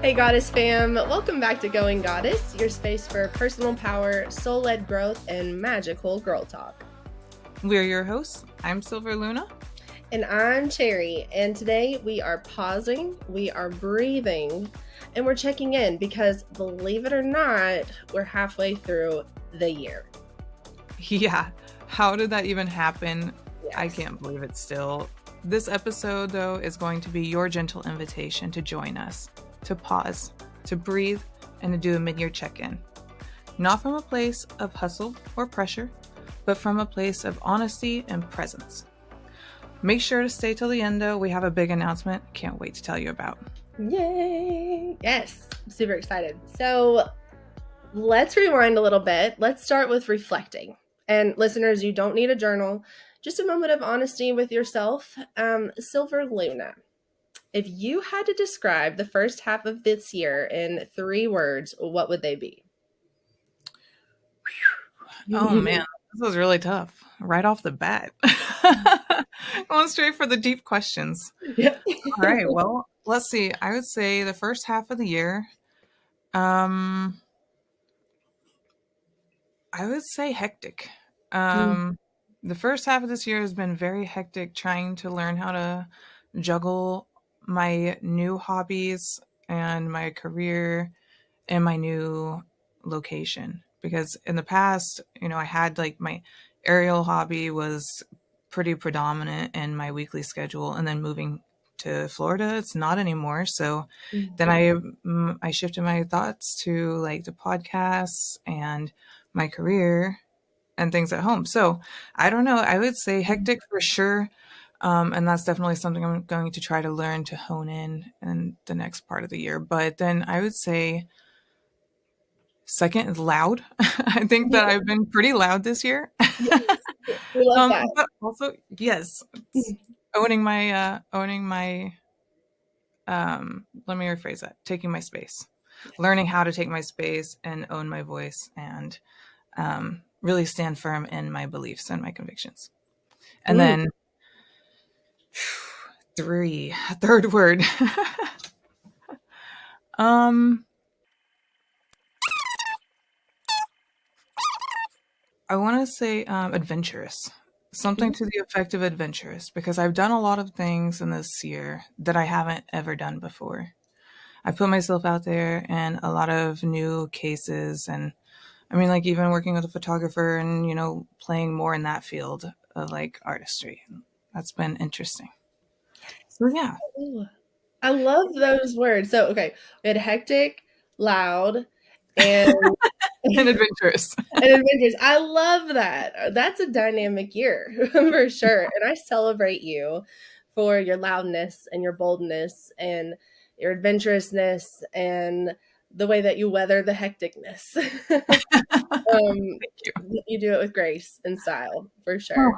Hey, Goddess fam. Welcome back to Going Goddess, your space for personal power, soul-led growth, and magical girl talk. We're your hosts. I'm Silver Luna. And I'm Cherry. And today we are pausing, we are breathing, and we're checking in because, believe it or not, we're halfway through the year. Yeah. How did that even happen? Yes. I can't believe it still. This episode, though, is going to be your gentle invitation to join us, to pause, to breathe, and to do a mid-year check-in. Not from a place of hustle or pressure, but from a place of honesty and presence. Make sure to stay till the end, though. We have a big announcement. Can't wait to tell you about. Yay! Yes, I'm super excited. So let's rewind a little bit. Let's start with reflecting. And listeners, you don't need a journal. Just a moment of honesty with yourself. Silver Luna, if you had to describe the first half of this year in 3 words, what would they be? Oh, man. This was really tough. Right off the bat. Going straight for the deep questions. Yeah. All right. Well, let's see. I would say the first half of the year, I would say hectic. The first half of this year has been very hectic trying to learn how to juggle my new hobbies and my career and my new location. Because in the past, I had like my aerial hobby was pretty predominant in my weekly schedule, and then moving to Florida, it's not anymore. So then I shifted my thoughts to like the podcasts and my career and things at home. So I don't know. I would say hectic for sure. And that's definitely something I'm going to try to learn to hone in the next part of the year. But then I would say second is loud. I think that I've been pretty loud this year. Yes, we love that. But also, yes, owning my let me rephrase that, taking my space, learning how to take my space and own my voice and really stand firm in my beliefs and my convictions. And then third word. I want to say adventurous. Something to the effect of adventurous, because I've done a lot of things in this year that I haven't ever done before. I put myself out there in a lot of new cases, and I mean, like even working with a photographer and, playing more in that field of like artistry. That's been interesting. So yeah. Ooh, I love those words. So, okay, we had hectic, loud, and And adventurous. and adventures. I love that. That's a dynamic year for sure. And I celebrate you for your loudness and your boldness and your adventurousness and the way that you weather the hecticness. Thank you. You do it with grace and style for Oh, sure.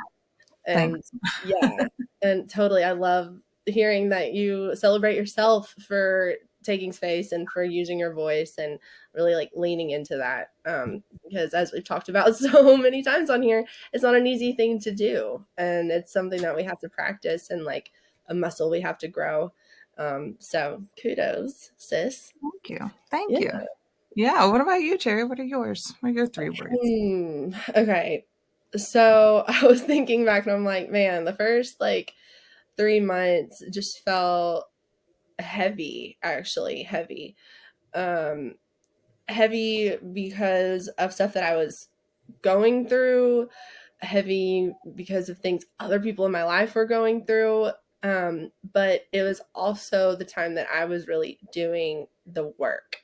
And thanks. yeah, and totally. I love hearing that you celebrate yourself for taking space and for using your voice and really like leaning into that. Because as we've talked about so many times on here, it's not an easy thing to do. And it's something that we have to practice and like a muscle we have to grow. So kudos, sis. Thank you. Thank Yeah. you. Yeah. What about you, Cherry? What are yours? What are your 3 words? Okay. So I was thinking back and I'm like, man, the first like 3 months just felt heavy, actually heavy. Um, Heavy because of stuff that I was going through, heavy because of things other people in my life were going through. But it was also the time that I was really doing the work.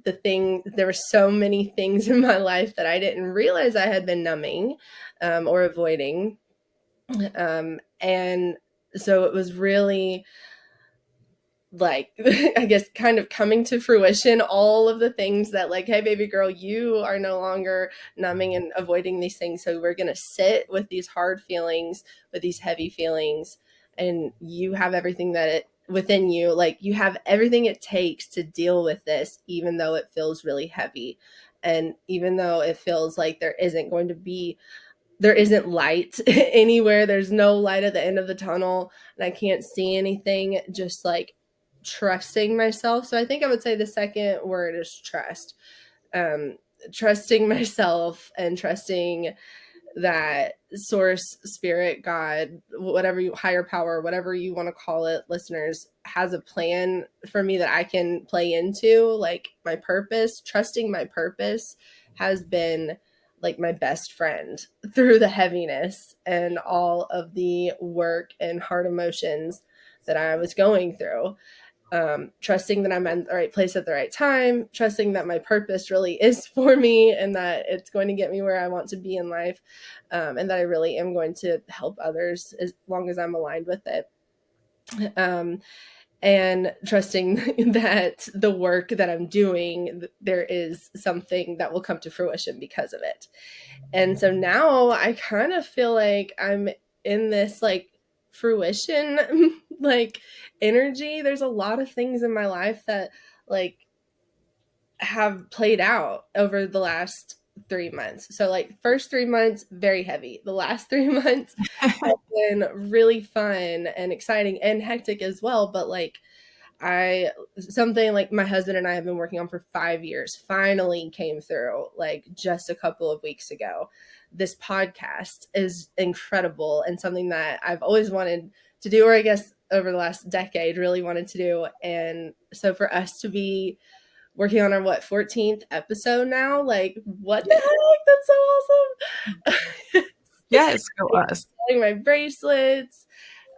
There were so many things in my life that I didn't realize I had been numbing or avoiding. And so it was really like I guess kind of coming to fruition, all of the things that like, hey baby girl, you are no longer numbing and avoiding these things, so we're going to sit with these hard feelings, with these heavy feelings, and you have everything that it within you, like you have everything it takes to deal with this, even though it feels really heavy, and even though it feels like there isn't light anywhere, there's no light at the end of the tunnel and I can't see anything, just like trusting myself. So I think I would say the second word is trust. Um, Trusting myself and trusting that source, spirit, God, whatever you, higher power, whatever you want to call it, listeners, has a plan for me that I can play into. Like my purpose, trusting my purpose has been like my best friend through the heaviness and all of the work and hard emotions that I was going through. Trusting that I'm in the right place at the right time, trusting that my purpose really is for me and that it's going to get me where I want to be in life, and that I really am going to help others as long as I'm aligned with it. Um, and trusting that the work that I'm doing, there is something that will come to fruition because of it. And so now I kind of feel like I'm in this like fruition like energy. There's a lot of things in my life that like have played out over the last 3 months. So like first 3 months, very heavy. The last 3 months have been really fun and exciting and hectic as well. But like I something like my husband and I have been working on for 5 years finally came through like just a couple of weeks ago. This podcast is incredible and something that I've always wanted to do, or I guess over the last decade really wanted to do. And so for us to be working on our what 14th episode now, like what the Yeah. heck? That's so awesome. Yes, go us. Selling my bracelets,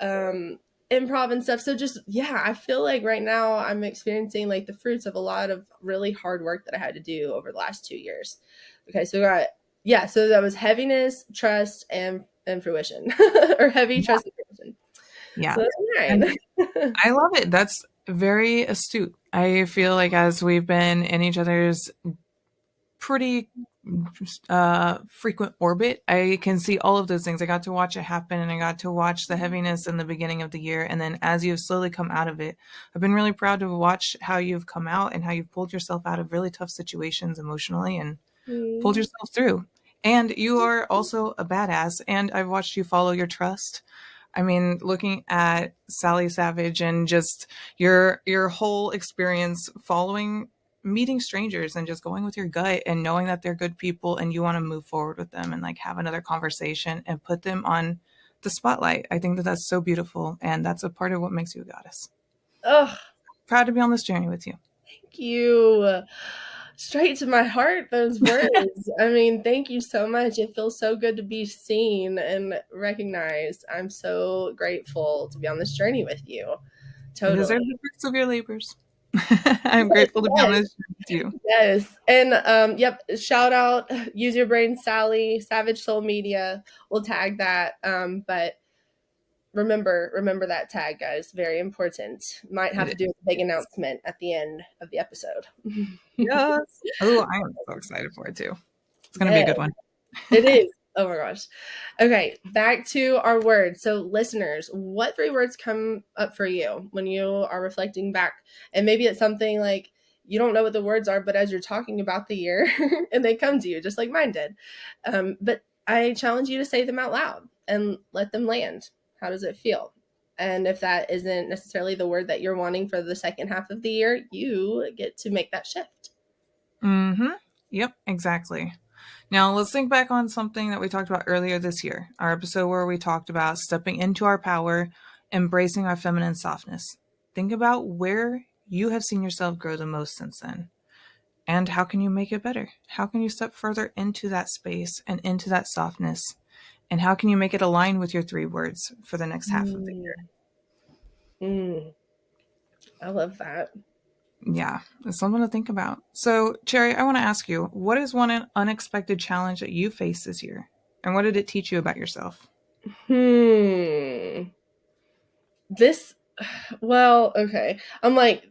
um, improv and stuff. So just yeah, I feel like right now I'm experiencing like the fruits of a lot of really hard work that I had to do over the last 2 years. Okay, so we got yeah, so that was heaviness, trust, and fruition, or heavy Yeah. trust and fruition. Yeah. So that's And right. I love it. That's very astute. I feel like as we've been in each other's pretty frequent orbit, I can see all of those things. I got to watch it happen and I got to watch the heaviness in the beginning of the year. And then as you've slowly come out of it, I've been really proud to watch how you've come out and how you've pulled yourself out of really tough situations emotionally and pulled Mm. yourself through. And you are also a badass. And I've watched you follow your trust. I mean, looking at Sally Savage and just your whole experience following meeting strangers and just going with your gut and knowing that they're good people and you want to move forward with them and like have another conversation and put them on the spotlight. I think that that's so beautiful and that's a part of what makes you a goddess. Oh, Proud to be on this journey with you. thank you. Straight to my heart, those words. I mean, thank you so much. It feels so good to be seen and recognized. I'm so grateful to be on this journey with you. You Totally. deserve the fruits of your labors. I'm grateful to be on Yes. this journey with you. Yes. And yep, shout out Use Your Brain Sally, Savage Soul Media. We'll tag that. But remember that tag, guys. Very important. Might have It to do a big is. announcement at the end of the episode. Yes. Oh, I am so excited for it too. It's going to be a Yeah. good one. It is. Oh my gosh. Okay, back to our words. So, listeners, what three words come up for you when you are reflecting back? And maybe it's something like you don't know what the words are, but as you're talking about the year and they come to you, just like mine did. But I challenge you to say them out loud and let them land. How does it feel? And if that isn't necessarily the word that you're wanting for the second half of the year, you get to make that shift. Mm-hmm. Yep, exactly. Now let's think back on something that we talked about earlier this year, our episode where we talked about stepping into our power, embracing our feminine softness. Think about where you have seen yourself grow the most since then. And how can you make it better? How can you step further into that space and into that softness? And how can you make it align with your three words for the next half of the year? Mm, mm, I love that. Yeah, it's something to think about. So, Cherry, I want to ask you, what is one unexpected challenge that you faced this year? And what did it teach you about yourself? Hmm. This, well, okay. I'm like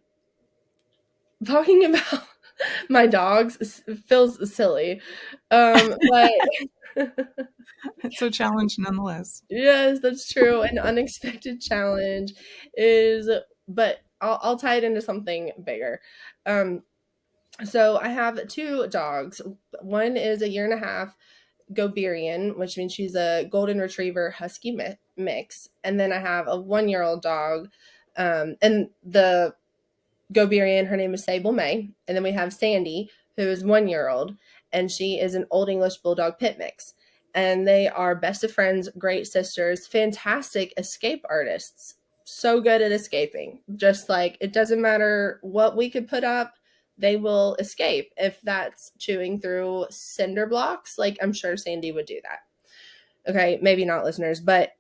talking about my dogs feels silly. But It's a challenge nonetheless. yes, that's true. An unexpected challenge is, but I'll tie it into something bigger. Um, so I have two dogs. One is a year and a half Goberian, which means she's a golden retriever husky mix, and then I have a 1 year old dog, and the Goberian. Her name is Sable May. And then we have Sandy, who is 1 year old, and she is an Old English Bulldog pit mix. And they are best of friends, great sisters, fantastic escape artists. So good at escaping. Just like it doesn't matter what we could put up, they will escape. If that's chewing through cinder blocks, like I'm sure Sandy would do that. Okay, maybe not listeners, but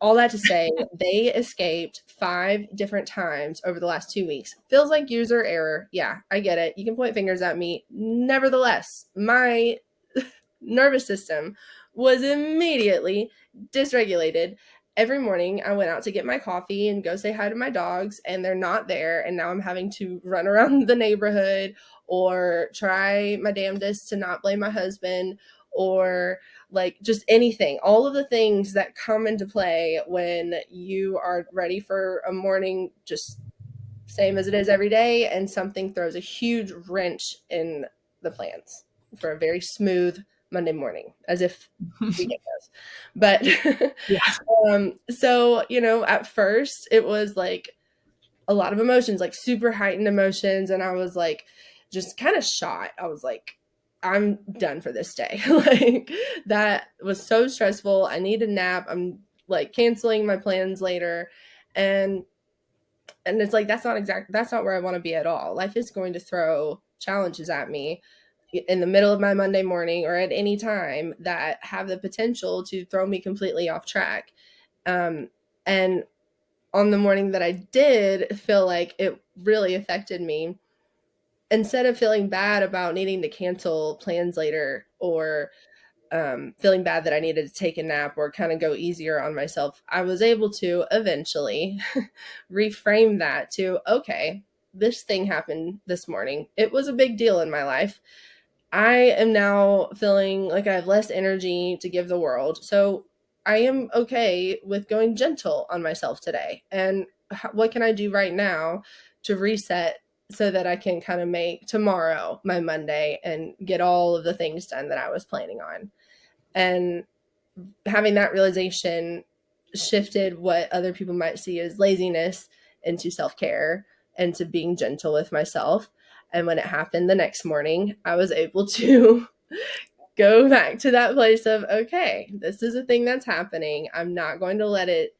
all that to say, they escaped 5 different times over the last 2 weeks. Feels like user error. Yeah, I get it. You can point fingers at me. Nevertheless, my nervous system was immediately dysregulated. Every morning, I went out to get my coffee and go say hi to my dogs, and they're not there. And now I'm having to run around the neighborhood or try my damnedest to not blame my husband or like just anything, all of the things that come into play when you are ready for a morning, just same as it is every day, and something throws a huge wrench in the plans for a very smooth Monday morning, as if we get those. But Yeah. so, at first it was like a lot of emotions, like super heightened emotions. And I was like, just kind of shot. I was like, I'm done for this day. Like, that was so stressful. I need a nap. I'm like canceling my plans later. And it's like that's not where I want to be at all. Life is going to throw challenges at me in the middle of my Monday morning or at any time that have the potential to throw me completely off track. And on the morning that I did feel like it really affected me, instead of feeling bad about needing to cancel plans later or feeling bad that I needed to take a nap or kind of go easier on myself, I was able to eventually reframe that to, okay, this thing happened this morning. It was a big deal in my life. I am now feeling like I have less energy to give the world. So I am okay with going gentle on myself today. And what can I do right now to reset so that I can kind of make tomorrow my Monday and get all of the things done that I was planning on? And having that realization shifted what other people might see as laziness into self care and to being gentle with myself. And when it happened the next morning, I was able to go back to that place of, okay, this is a thing that's happening. I'm not going to let it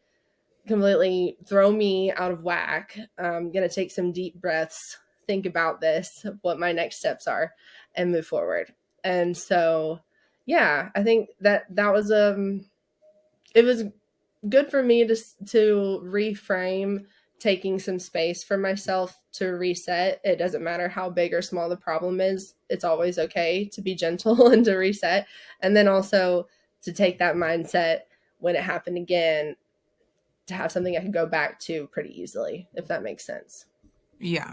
completely throw me out of whack. I'm going to take some deep breaths, think about this, what my next steps are, and move forward. And so, yeah, I think that was it was good for me to reframe taking some space for myself to reset. It doesn't matter how big or small the problem is. It's always okay to be gentle and to reset. And then also to take that mindset when it happened again, to have something I could go back to pretty easily, if that makes sense. Yeah.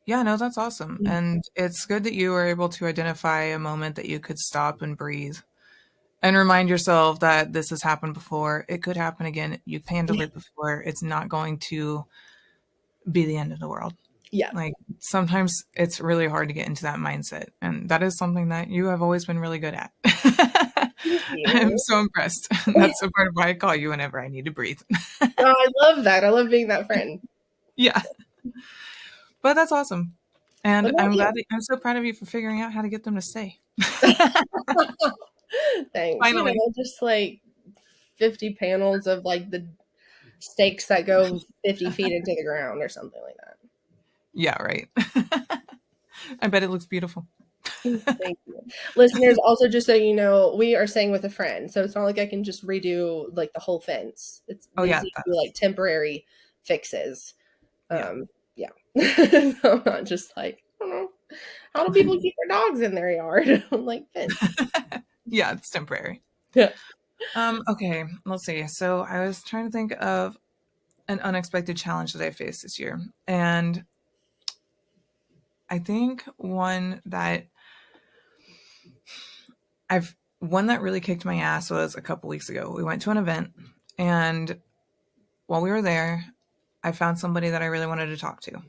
Yeah, no, that's awesome. And it's good that you were able to identify a moment that you could stop and breathe and remind yourself that this has happened before. It could happen again. You've handled it before. It's not going to be the end of the world. Yeah. Like sometimes it's really hard to get into that mindset. And that is something that you have always been really good at. Thank I'm you. so impressed. That's a part of why I call you whenever I need to breathe. Oh, I love that. I love being that friend. Yeah. But that's awesome. What And about you? I'm so proud of you for figuring out how to get them to stay. Thanks. Finally. Just like 50 panels of like the stakes that go 50 feet into the ground or something like that. Yeah, right. I bet it looks beautiful. Thank you. Listeners, also just so you know, we are staying with a friend. So it's not like I can just redo like the whole fence. It's Oh these yeah, need to be like temporary fixes. yeah. Yeah. So I'm not just like, I don't know. How do people keep their dogs in their yard? I'm like, fence. Yeah, it's temporary. Yeah. Okay, let's see. So I was trying to think of an unexpected challenge that I faced this year. And I think one that really kicked my ass was a couple weeks ago. We went to an event, and while we were there, I found somebody that I really wanted to talk to.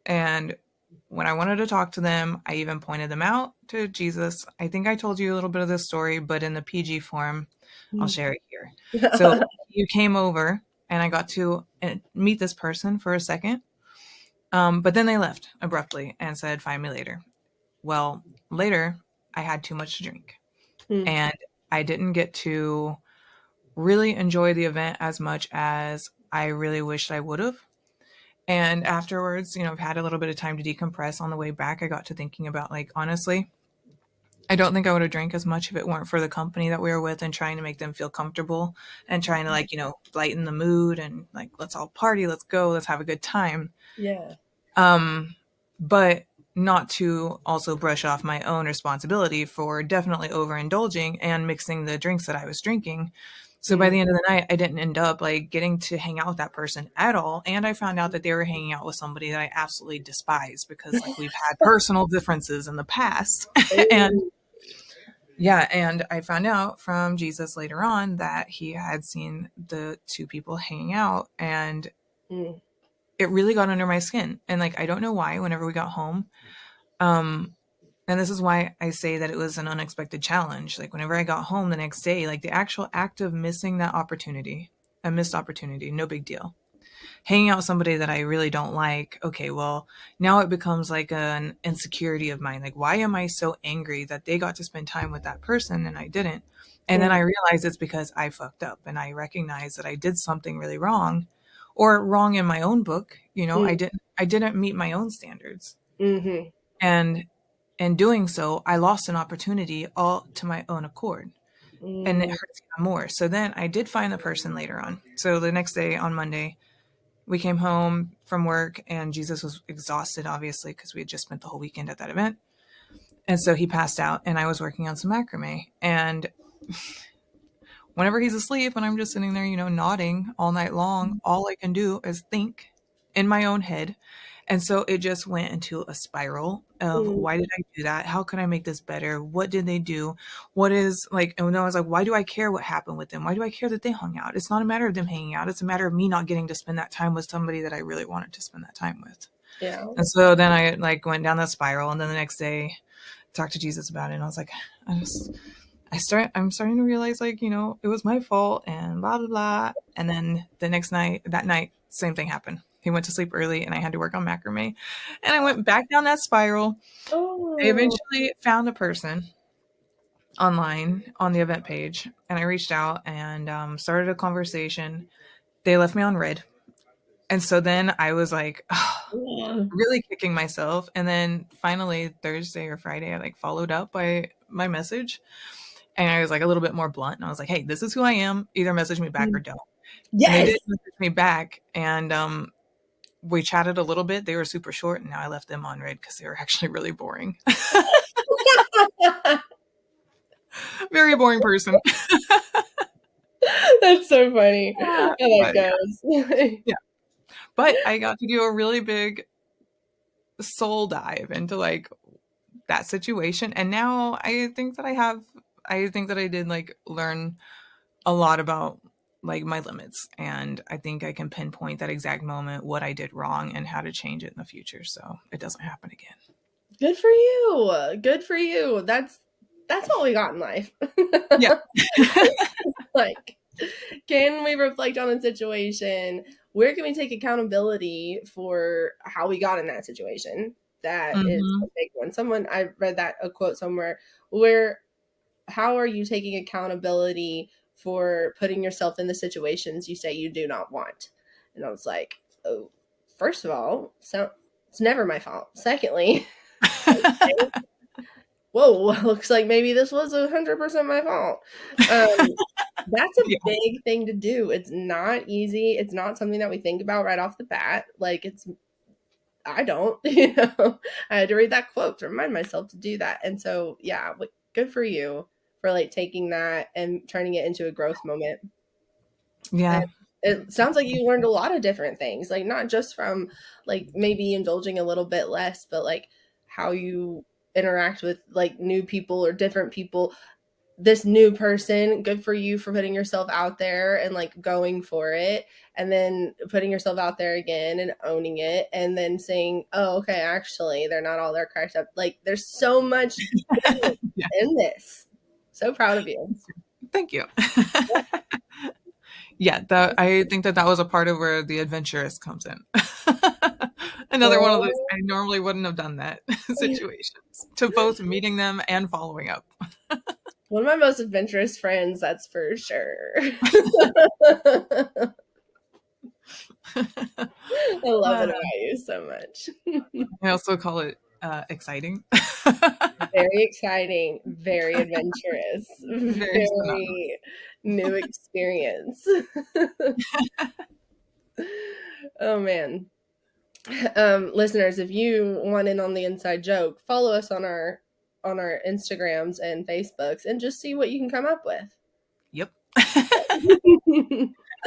And when I wanted to talk to them, I even pointed them out to Jesus. I think I told you a little bit of this story, but in the PG form, I'll share it here. So you came over, and I got to meet this person for a second. But then they left abruptly and said, find me later. Well, later, I had too much to drink Mm, and I didn't get to really enjoy the event as much as I really wished I would have. And afterwards, I've had a little bit of time to decompress on the way back. I got to thinking about, like, honestly, I don't think I would have drank as much if it weren't for the company that we were with and trying to make them feel comfortable and trying to, like, lighten the mood and, like, let's all party, let's go, let's have a good time. yeah. Um, but not to also brush off my own responsibility for definitely overindulging and mixing the drinks that I was drinking. So by Mm. the end of the night, I didn't end up like getting to hang out with that person at all. And I found out that they were hanging out with somebody that I absolutely despise because like we've had personal differences in the past. And Oh. yeah, and I found out from Jesus later on that he had seen the two people hanging out and Mm, it really got under my skin. And like I don't know why whenever we got home, um and this is why I say that it was an unexpected challenge. Like whenever I got home the next day, like the actual act of missing that opportunity, a missed opportunity, no big deal. Hanging out with somebody that I really don't like, okay, well, now it becomes like an insecurity of mine. Like, why am I so angry that they got to spend time with that person and I didn't? And then mm, I realize it's because I fucked up and I recognize that I did something really wrong or wrong in my own book. mm, I didn't meet my own standards. mhm, And in doing so, I lost an opportunity all to my own accord. And it mm, hurts even more. So then I did find the person later on. So the next day on Monday, we came home from work and Jesus was exhausted, obviously, because we had just spent the whole weekend at that event. And so he passed out and I was working on some macrame. And whenever he's asleep and I'm just sitting there, nodding all night long, all I can do is think in my own head. And so it just went into a spiral of mm, why did I do that? How can I make this better? What did they do? What is like, and then I was like, why do I care what happened with them? Why do I care that they hung out? It's not a matter of them hanging out. It's a matter of me not getting to spend that time with somebody that I really wanted to spend that time with. yeah. And so then I like went down that spiral. And then the next day, talked to Jesus about it. And I was like, I just, I'm starting to realize like, it was my fault and blah, blah, blah. And then that night, same thing happened. He went to sleep early and I had to work on macrame. And I went back down that spiral. I Oh. eventually found a person online on the event page and I reached out and started a conversation. They left me on red. And so then I was like, Yeah. really kicking myself. And then finally Thursday or Friday, I like followed up by my message. And I was like a little bit more blunt. And I was like, hey, this is who I am. Either message me back or Mm. don't. And they Yes. did message me back. And we chatted a little bit. They were super short. And now I left them on red because they were actually really boring. Very boring person. That's so funny how that But goes. yeah. But I got to do a really big soul dive into like that situation. And now I think that I did like learn a lot about like my limits and I think I can pinpoint that exact moment what I did wrong and how to change it in the future so it doesn't happen again. Good for you. Good for you. That's what we got in life. Yeah. Like, can we reflect on the situation? Where can we take accountability for how we got in that situation? That is a Hmm. big one. Someone I read that a quote somewhere where how are you taking accountability for putting yourself in the situations you say you do not want? And I was like, oh, first of all, so it's never my fault. Secondly, okay, whoa, looks like maybe this was 100% my fault. Um, that's a Yeah. big thing to do. It's not easy. It's not something that we think about right off the bat. Like it's I don't, I had to read that quote to remind myself to do that. And so, yeah, like, good for you for like taking that and turning it into a growth moment. And Yeah. it sounds like you learned a lot of different things, like not just from like maybe indulging a little bit less, but like how you interact with like new people or different people. This new person, good for you for putting yourself out there and like going for it, and then putting yourself out there again and owning it, and then saying, oh, okay, actually they're not all there cracked up. Like there's so much goodness Yeah. in this. So proud of you. Thank you. Yeah, I think that was a part of where the adventurous comes in. Another one of those Girl, I normally wouldn't have done that situations to both meeting them and following up. one of my most adventurous friends, that's for sure. I love it Uh, about you so much. I also call it exciting. Very exciting, very adventurous, Very synonymous. very new experience. Oh man. Listeners, if you want in on the inside joke, follow us on our Instagrams and Facebooks and just see what you can come up with. Yep.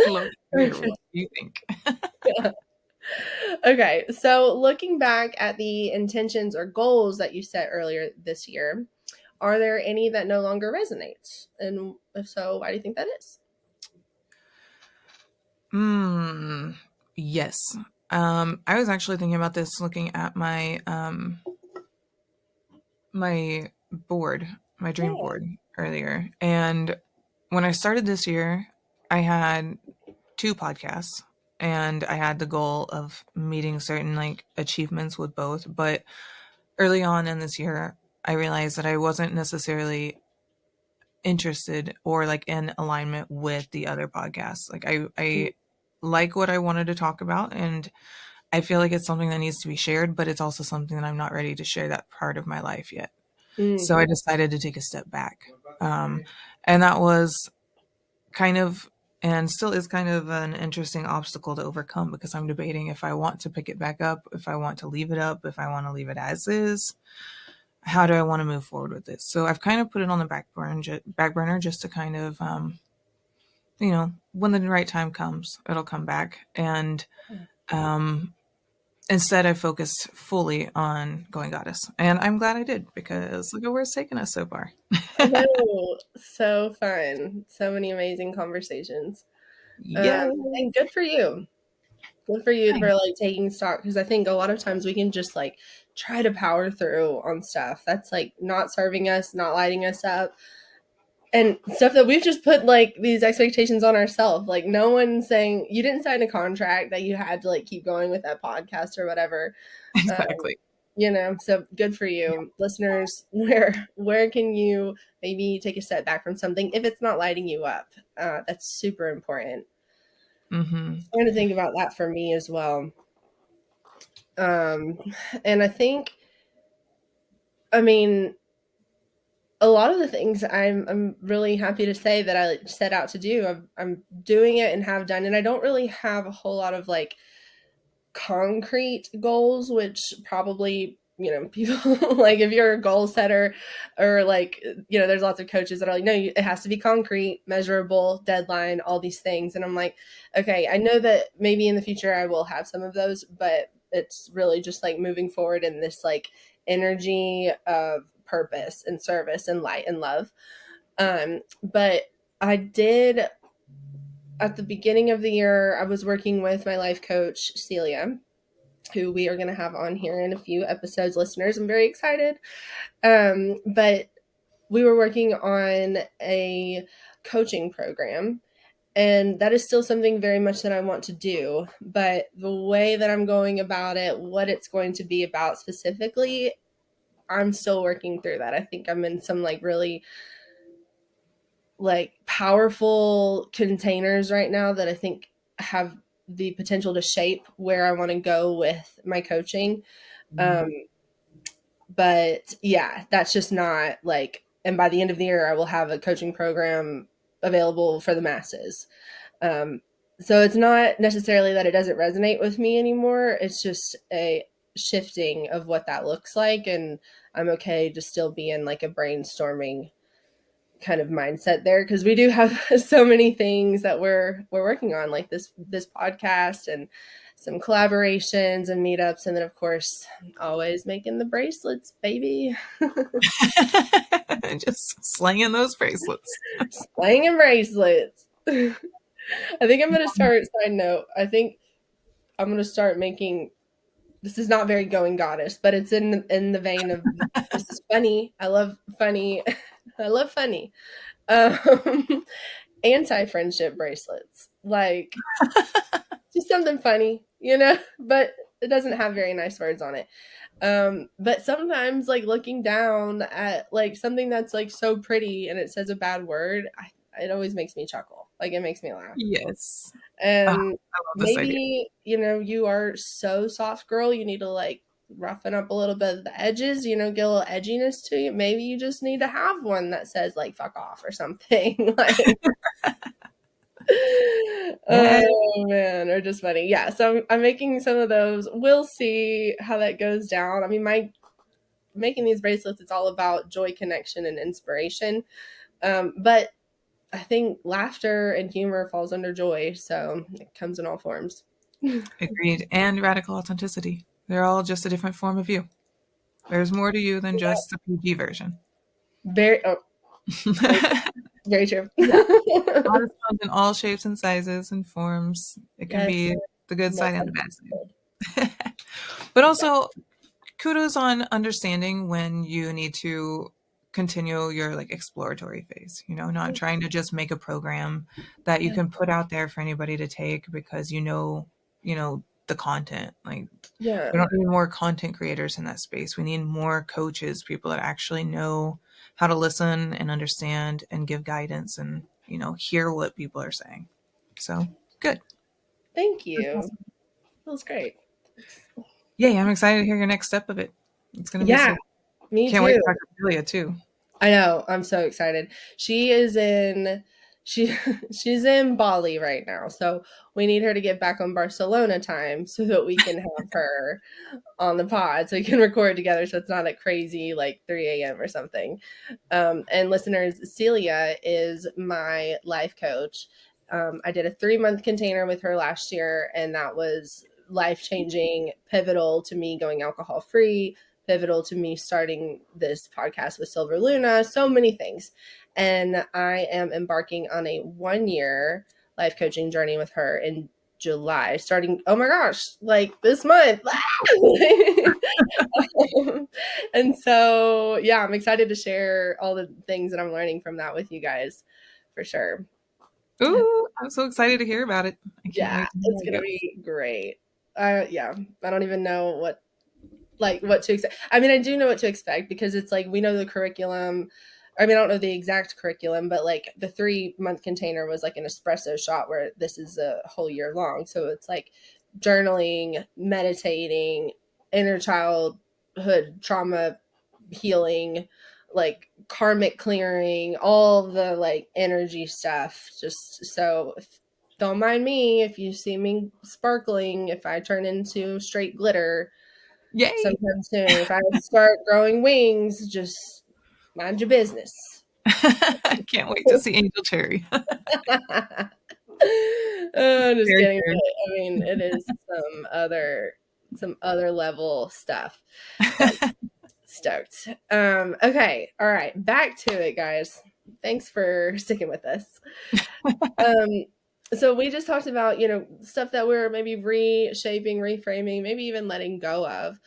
Love to hear what you think. Okay, so looking back at the intentions or goals that you set earlier this year, are there any that no longer resonate? And if so, why do you think that is? Mm, yes. I was actually thinking about this looking at my board, my dream Yeah. board earlier. And when I started this year, I had two podcasts and I had the goal of meeting certain like achievements with both. But early on in this year, I realized that I wasn't necessarily interested or like in alignment with the other podcasts. Like I like what I wanted to talk about and I feel like it's something that needs to be shared, but it's also something that I'm not ready to share that part of my life yet. Mm, So I decided to take a step back. Um, and that was kind of, and still is kind of an interesting obstacle to overcome because I'm debating if I want to pick it back up, if I want to leave it up, if I want to leave it as is. How do I want to move forward with this? So I've kind of put it on the back burner just to kind of, when the right time comes, it'll come back. And um, instead, I focused fully on Going Goddess. And I'm glad I did because look at where it's taken us so far. I know. So fun. So many amazing conversations. Yeah. And good for you. Good for you for like taking stock because I think a lot of times we can just like try to power through on stuff that's like not serving us, not lighting us up, and stuff that we've just put like these expectations on ourselves. Like no one's saying you didn't sign a contract that you had to like keep going with that podcast or whatever. Um, Exactly. so good for you, listeners. Where can you maybe take a step back from something if it's not lighting you up? That's super important. Hmm. I'm trying to think about that for me as well. Um, and I think, I mean, a lot of the things I'm really happy to say that I set out to do, I'm doing it and have done, and I don't really have a whole lot of like concrete goals, which probably people like if you're a goal setter or like there's lots of coaches that are like no it has to be concrete measurable deadline all these things and I'm like okay I know that maybe in the future I will have some of those but it's really just like moving forward in this like energy of purpose and service and light and love but I did at the beginning of the year I was working with my life coach Celia who we are going to have on here in a few episodes, listeners. I'm very excited. But we were working on a coaching program, and that is still something very much that I want to do. But the way that I'm going about it, what it's going to be about specifically, I'm still working through that. I think I'm in some like really like powerful containers right now that I think have the potential to shape where I want to go with my coaching. Um, but yeah, that's just not like, and by the end of the year, I will have a coaching program available for the masses. Um, so it's not necessarily that it doesn't resonate with me anymore. It's just a shifting of what that looks like. And I'm okay to still be in like a brainstorming kind of mindset there because we do have so many things that we're working on like this podcast and some collaborations and meetups and then of course always making the bracelets baby. Just slinging those bracelets. Slaying and bracelets. I think I'm gonna start side note I think I'm gonna start making this is not very going goddess but it's in the vein of this is funny I love funny I love funny um anti-friendship bracelets. Like just something funny, you know, but it doesn't have very nice words on it. But sometimes like looking down at like something that's like so pretty and it says a bad word, it always makes me chuckle. Like it makes me laugh. Yes. Oh, And I love this idea. maybe, you know, you are so soft girl, you need to like roughen up a little bit of the edges, you know, get a little edginess to you. Maybe you just need to have one that says like fuck off or something. Like Yeah. oh man, or just funny. Yeah, so I'm making some of those. We'll see how that goes down. I mean, my making these bracelets, it's all about joy, connection, and inspiration. But I think laughter and humor falls under joy, so it comes in all forms. Agreed. And radical authenticity. They're all just a different form of you. There's more to you than just the PG version. Very, oh, very, very true. Yeah. Honest comes in all shapes and sizes and forms. It can Yes, be the good side and the bad multifaceted. side. But also, kudos on understanding when you need to continue your like exploratory phase, not trying to just make a program that you Yeah, can put out there for anybody to take because the content. Like we yeah, don't need more content creators in that space. We need more coaches, people that actually know how to listen and understand and give guidance and, hear what people are saying. So good. thank That's you. awesome. That was great. Yay, I'm excited to hear your next step of it. It's going to be Yeah, so me can't wait too. to talk to Julia too. I know. I'm so excited. She is in she she's in Bali right now. So we need her to get back on Barcelona time so that we can have her on the pod so we can record together so it's not at crazy like 3 a.m. or something. And listeners, Celia is my life coach. I did a 3 month container with her last year, and that was life changing, pivotal to me going alcohol free, pivotal to me starting this podcast with Silver Luna, so many things. And I am embarking on a 1 year life coaching journey with her in July, starting, oh my gosh, like this month. And so, yeah, I'm excited to share all the things that I'm learning from that with you guys for sure. Ooh, I'm so excited to hear about it. I can't Yeah, wait to hear it's how it gonna goes. be great. Yeah, I don't even know what to expect. I mean, I do know what to expect because it's like we know the curriculum. I mean, I don't know the exact curriculum, but like the 3 month container was like an espresso shot where this is a whole year long. So it's like journaling, meditating, inner childhood trauma healing, like karmic clearing, all the like energy stuff. Just so don't mind me if you see me sparkling, if I turn into straight glitter Yay! sometime soon. If I start growing wings, just mind your business. I can't wait to see Angel Cherry. Oh, just Very kidding. fair. But, I mean, it is some other level stuff. So stoked. Okay, all right, back to it, guys. Thanks for sticking with us. Um, so we just talked about, stuff that we're maybe reshaping, reframing, maybe even letting go of.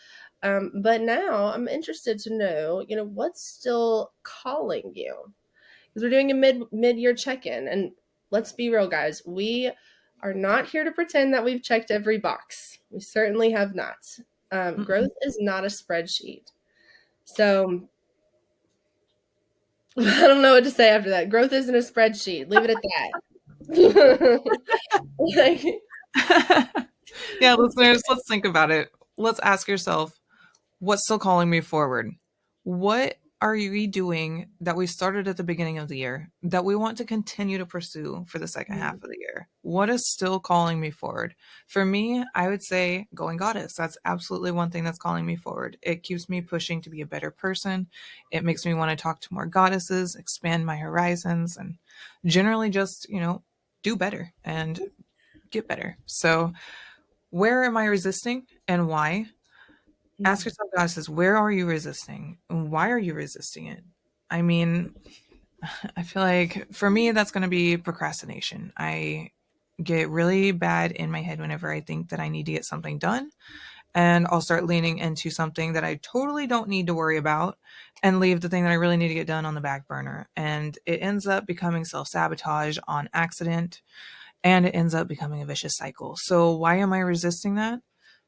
But now I'm interested to know, what's still calling you? Because we're doing a mid-year check-in, and let's be real, guys. We are not here to pretend that we've checked every box. We certainly have not. Mm-mm. Growth is not a spreadsheet. So I don't know what to say after that. Growth isn't a spreadsheet. Leave it at that. Like, Yeah, listeners, let's think about it. Let's ask yourself, what's still calling me forward? What are we doing that we started at the beginning of the year that we want to continue to pursue for the second half of the year? What is still calling me forward? For me, I would say going goddess. That's absolutely one thing that's calling me forward. It keeps me pushing to be a better person. It makes me want to talk to more goddesses, expand my horizons, and generally just, do better and get better. So, where am I resisting and why? Ask yourself, goddesses, where are you resisting? And why are you resisting it? I mean, I feel like for me, that's going to be procrastination. I get really bad in my head whenever I think that I need to get something done. and I'll start leaning into something that I totally don't need to worry about and leave the thing that I really need to get done on the back burner. And it ends up becoming self sabotage on accident, and it ends up becoming a vicious cycle. So, why am I resisting that?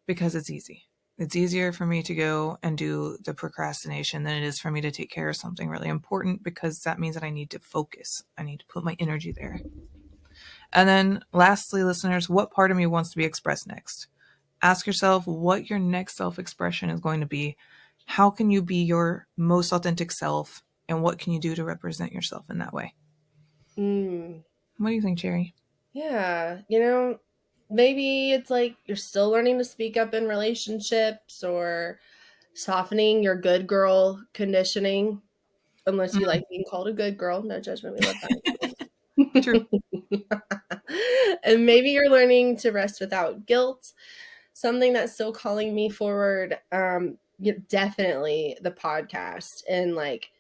Because it's easy. It's easier for me to go and do the procrastination than it is for me to take care of something really important, because that means that I need to focus. I need to put my energy there. And then, lastly, listeners, what part of me wants to be expressed next? Ask yourself what your next self expression is going to be. How can you be your most authentic self? And what can you do to represent yourself in that way? Mm. What do you think, Jerry? Yeah, maybe it's like you're still learning to speak up in relationships or softening your good girl conditioning, unless you Mm, like being called a good girl. No judgment. We love true. that. And maybe you're learning to rest without guilt. Something that's still calling me forward, definitely the podcast and like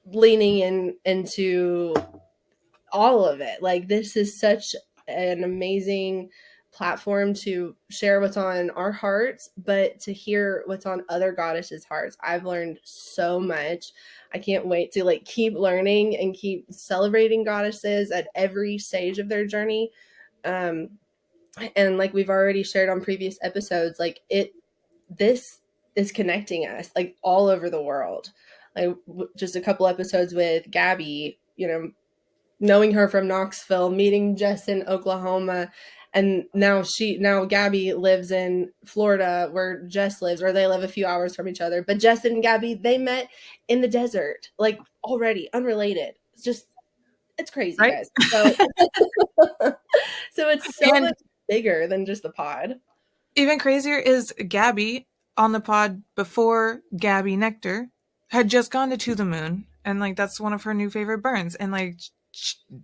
leaning into all of it. Like this is such an amazing platform to share what's on our hearts, but to hear what's on other goddesses' hearts. I've learned so much. I can't wait to like keep learning and keep celebrating goddesses at every stage of their journey. Um, and like we've already shared on previous episodes, like this is connecting us like all over the world. Like just a couple episodes with Gabby, knowing her from Knoxville, meeting Jess in Oklahoma, and now Gabby lives in Florida where Jess lives, or they live a few hours from each other. But Jess and Gabby, they met in the desert, like already unrelated. It's crazy, Right? guys. So so it's so And much bigger than just the pod. even crazier is Gabby on the pod before Gabby Nectar had just gone to the moon. And like, that's one of her new favorite burns. And like,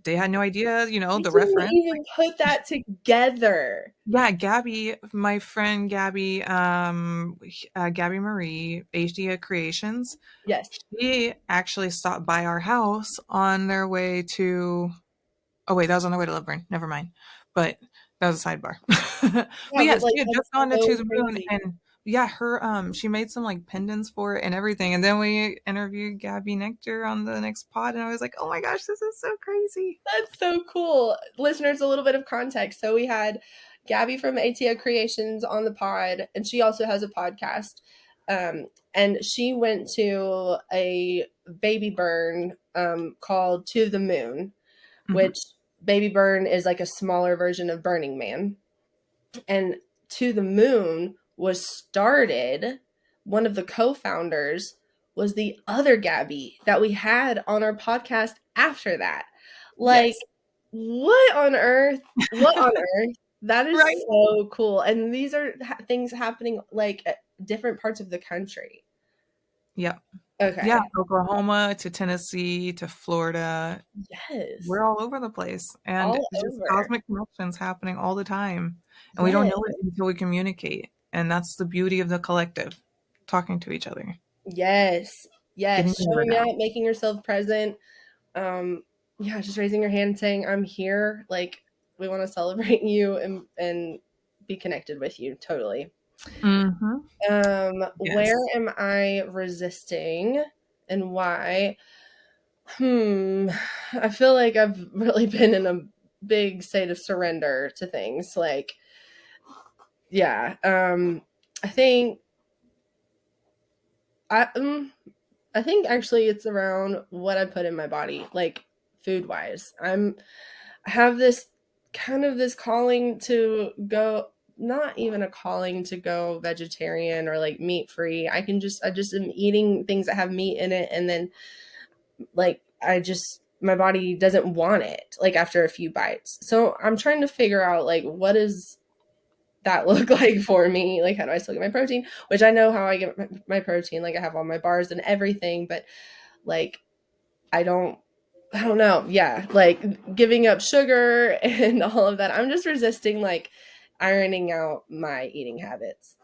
they had no idea, We the didn't reference. even put that together. Yeah, Gabby, my friend Gabby, Gabby Marie, HDA Creations, Yes. she actually stopped by our house on their way to. Oh wait, that was on their way to Loveburn. Never mind. But that was a sidebar. But Yeah, but yes, like she had that's just gone so to the moon, crazy. and yeah, her she made some like pendants for it and everything. And then we interviewed Gabby Nectar on the next pod, and I was like, oh my gosh, this is so crazy. That's so cool. Listeners, a little bit of context. So we had Gabby from ATO Creations on the pod, and she also has a podcast. And she went to a baby burn called To the Moon, Hmm. which baby burn is like a smaller version of Burning Man. And To the Moon was started, one of the co-founders was the other Gabby that we had on our podcast after that. Like, Yes. what on earth? What on earth? That is Right. so cool. And these are things happening like at different parts of the country. Yep. Yeah, Okay. Oklahoma to Tennessee to Florida. Yes. We're all over the place, and All it's just over. cosmic connections happening all the time. And we don't Yes. know it until we communicate. And that's the beauty of the collective, talking to each other, Yes. getting Yes. the word Showing out. up, making yourself present. um yeah, just raising your hand saying I'm here, like we want to celebrate you and be connected with you totally. Hmm. Where Yes. am I resisting and why? I feel like I've really been in a big state of surrender to things, like yeah. I think i I think actually it's around what I put in my body, like food wise. I have this kind of this calling to go, not even a calling to go vegetarian or like meat free. I just am eating things that have meat in it, and then like my body doesn't want it like after a few bites. So I'm trying to figure out like what does that look like for me? Like how do I still get my protein? Which I know how I get my protein. Like I have all my bars and everything, but like I don't I don't know. Yeah, like giving up sugar and all of that. I'm just resisting like ironing out my eating habits.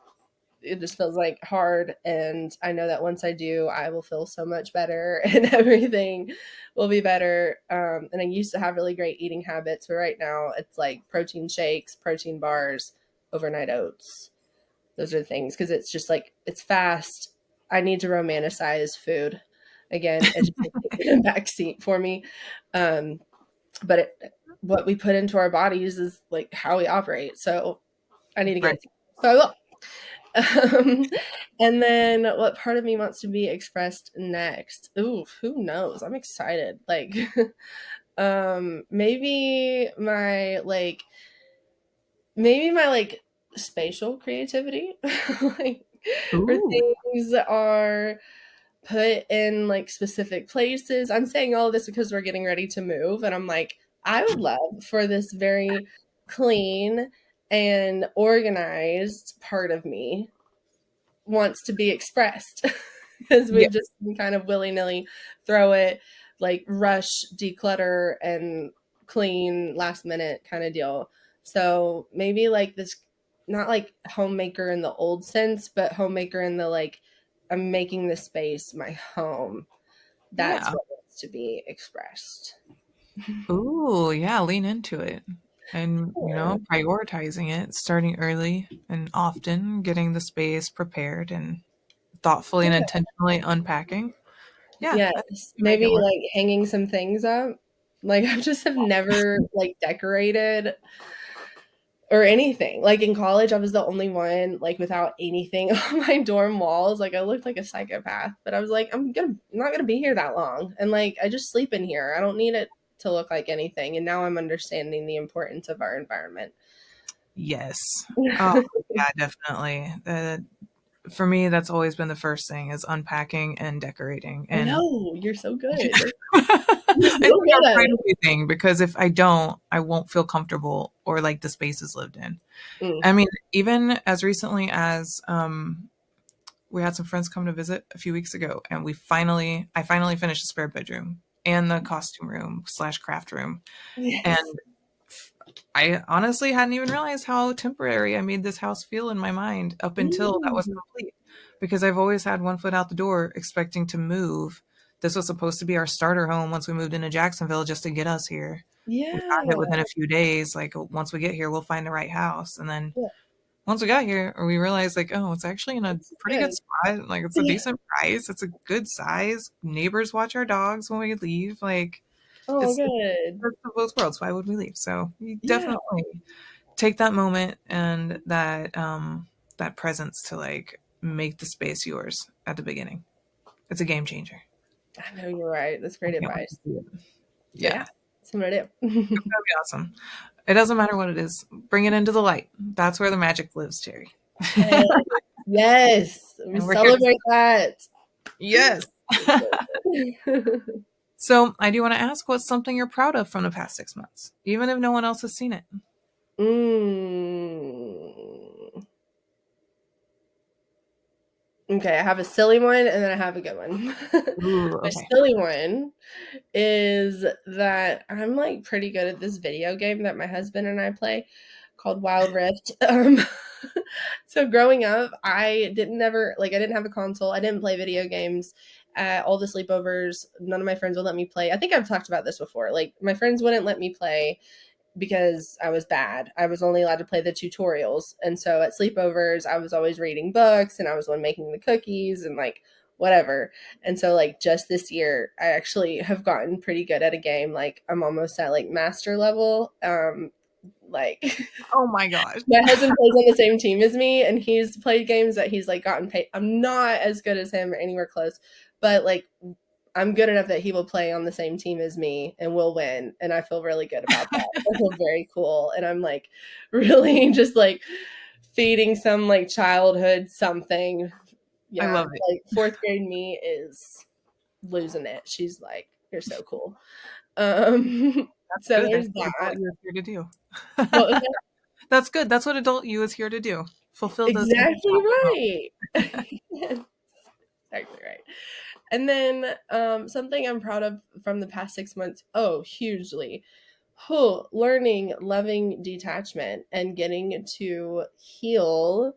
It just feels like hard, and I know that once I do, I will feel so much better and everything will be better. And I used to have really great eating habits, but right now it's like protein shakes, protein bars, overnight oats. Those are the things, because it's just like it's fast. I need to romanticize food again. It just takes a back seat for me. Um, but what we put into our bodies is like how we operate. So I need to get Right. it. So I will. And then what part of me wants to be expressed next? Ooh, who knows? I'm excited. Like, maybe my spatial creativity, like where Ooh. things are put in like specific places. I'm saying all of this because we're getting ready to move, and I'm like, I would love for this very clean and organized part of me wants to be expressed, because Yeah. we've just been kind of willy-nilly throw it, like rush, declutter, and clean last minute kind of deal. So maybe like this, not like homemaker in the old sense, but homemaker in the like, I'm making this space my home. That's Yeah. what wants to be expressed. Ooh, yeah, lean into it. And, Yeah. prioritizing it, starting early and often, getting the space prepared and thoughtfully and intentionally unpacking. Yeah, Yes, I think you can make it maybe work. like hanging some things up. Like I just have never like decorated or anything. Like in college, I was the only one like without anything on my dorm walls. Like I looked like a psychopath, but I was like, I'm not gonna be here that long, and like I just sleep in here. I don't need it to look like anything. And now I'm understanding the importance of our environment. Yes. Oh, yeah, definitely. For me, that's always been the first thing is unpacking and decorating. I And know you're so good. You're it's so like good a at priority thing because if I don't, I won't feel comfortable or like the space is lived in. it. I mean, even as recently as we had some friends come to visit a few weeks ago, and I finally finished the spare bedroom and the costume room slash craft room. And Yes. I honestly hadn't even realized how temporary I made this house feel in my mind up until that was Mm. complete. Because I've always had one foot out the door expecting to move. This was supposed to be our starter home once we moved into Jacksonville just to get us here. We found it Yeah. within a few days. Like, once we get here, we'll find the right house. And then Yeah. once we got here, we realized, like, oh, it's actually in a It's pretty good good. spot. Like, it's a Yeah. decent price. It's a good size. Neighbors watch our dogs when we leave. Like, Oh, it's good. best of both worlds. Why would we leave? So you Yeah. definitely take that moment and that presence to like make the space yours at the beginning. It's a game changer. I know you're right. That's I great can't wait to advice. see it. So Yeah, yeah, that's what I it's do. gonna be awesome. It doesn't matter what it is. Bring it into the light. That's where the magic lives, Terry. Hey, yes, we And we're here to celebrate that. yes. So I do want to ask, what's something you're proud of from the past 6 months, even if no one else has seen it? mm. Okay, I have a silly one and then I have a good one. Ooh, My okay. silly one is that I'm like pretty good at this video game that my husband and I play called Wild Rift. So growing up, I didn't have a console. I didn't play video games at all the sleepovers. None of my friends would let me play. I think I've talked about this before. Like my friends wouldn't let me play because I was bad. I was only allowed to play the tutorials. And so at sleepovers, I was always reading books and I was the one making the cookies and like whatever. And so like just this year, I actually have gotten pretty good at a game. Like I'm almost at like master level. Like Oh my gosh. my husband plays on the same team as me and he's played games that he's like gotten paid. I'm not as good as him or anywhere close, but like I'm good enough that he will play on the same team as me and we'll win. And I feel really good about that. I feel very cool. And I'm like really just like feeding some like childhood something. I Yeah. love it. Like fourth grade me is losing it. She's like, you're so cool. Um, That's so good. there's That's what adult that. you is here to do. What was that? That's good. That's what adult you is here to do. Fulfill those needs. Exactly right. Exactly right. And then something I'm proud of from the past 6 months. Oh, hugely. Oh, learning, loving detachment and getting to heal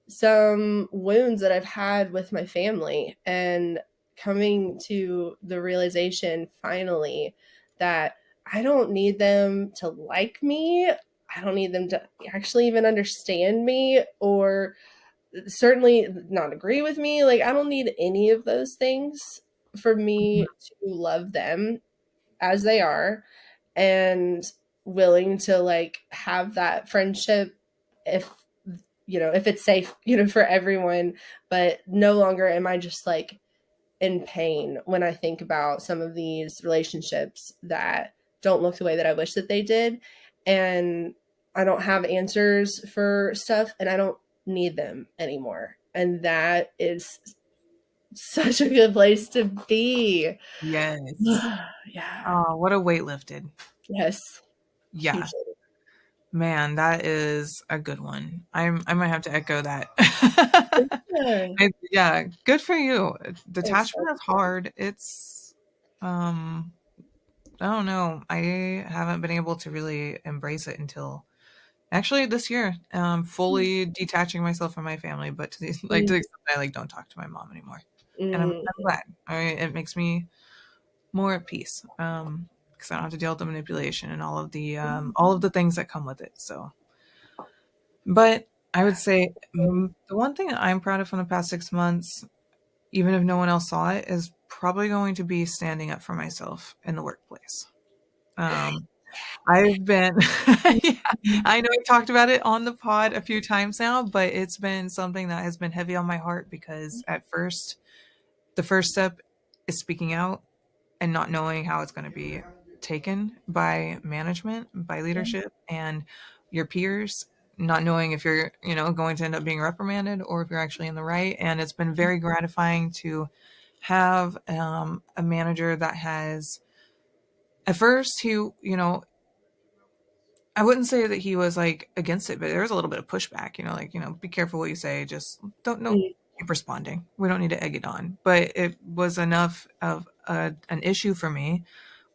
some wounds that I've had with my family and coming to the realization finally that I don't need them to like me. I don't need them to actually even understand me or certainly not agree with me. Like, I don't need any of those things for me to love them as they are, and willing to like have that friendship if if it's safe, for everyone. But no longer am I just like in pain when I think about some of these relationships that don't look the way that I wish that they did. And I don't have answers for stuff, and I don't need them anymore. And that is such a good place to be. Yes. Yeah. Oh, what a weight lifted. Yes. Yeah. Hugely. Man, that is a good one. I might have to echo that. Yeah. Yeah, good for you. Thanks. Detachment is hard. It's um I don't know. I haven't been able to really embrace it until actually this year. Fully detaching myself from my family, but to the like to Mm, the extent that I like don't talk to my mom anymore. And mm, I'm glad. It makes me more at peace. Because I don't have to deal with the manipulation and all of the things that come with it. So but I would say the one thing that I'm proud of from the past 6 months, even if no one else saw it, is probably going to be standing up for myself in the workplace. Um, I've been, yeah, I know I've talked about it on the pod a few times now, but it's been something that has been heavy on my heart because at first, the first step is speaking out and not knowing how it's going to be taken by management, by leadership, and your peers, not knowing if you're, going to end up being reprimanded or if you're actually in the right. And it's been very gratifying to have a manager that has, at first, I wouldn't say that he was like against it, but there was a little bit of pushback, like, be careful what you say. Just don't know. mm, Keep responding. We don't need to egg it on. But it was enough of an issue for me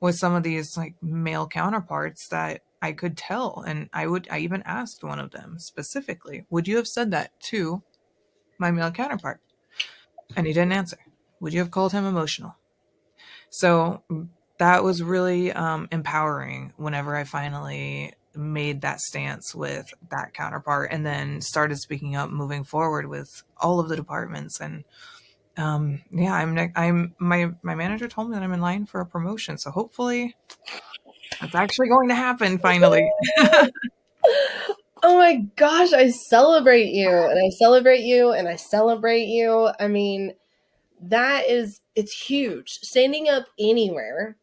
with some of these like male counterparts that I could tell. And I even asked one of them specifically, would you have said that to my male counterpart? And he didn't answer. Would you have called him emotional? So that was really empowering whenever I finally made that stance with that counterpart and then started speaking up moving forward with all of the departments. And yeah, my manager told me that I'm in line for a promotion. So hopefully that's actually going to happen finally. oh my gosh, I celebrate you, and I celebrate you, and I celebrate you. I mean, it's huge. Standing up anywhere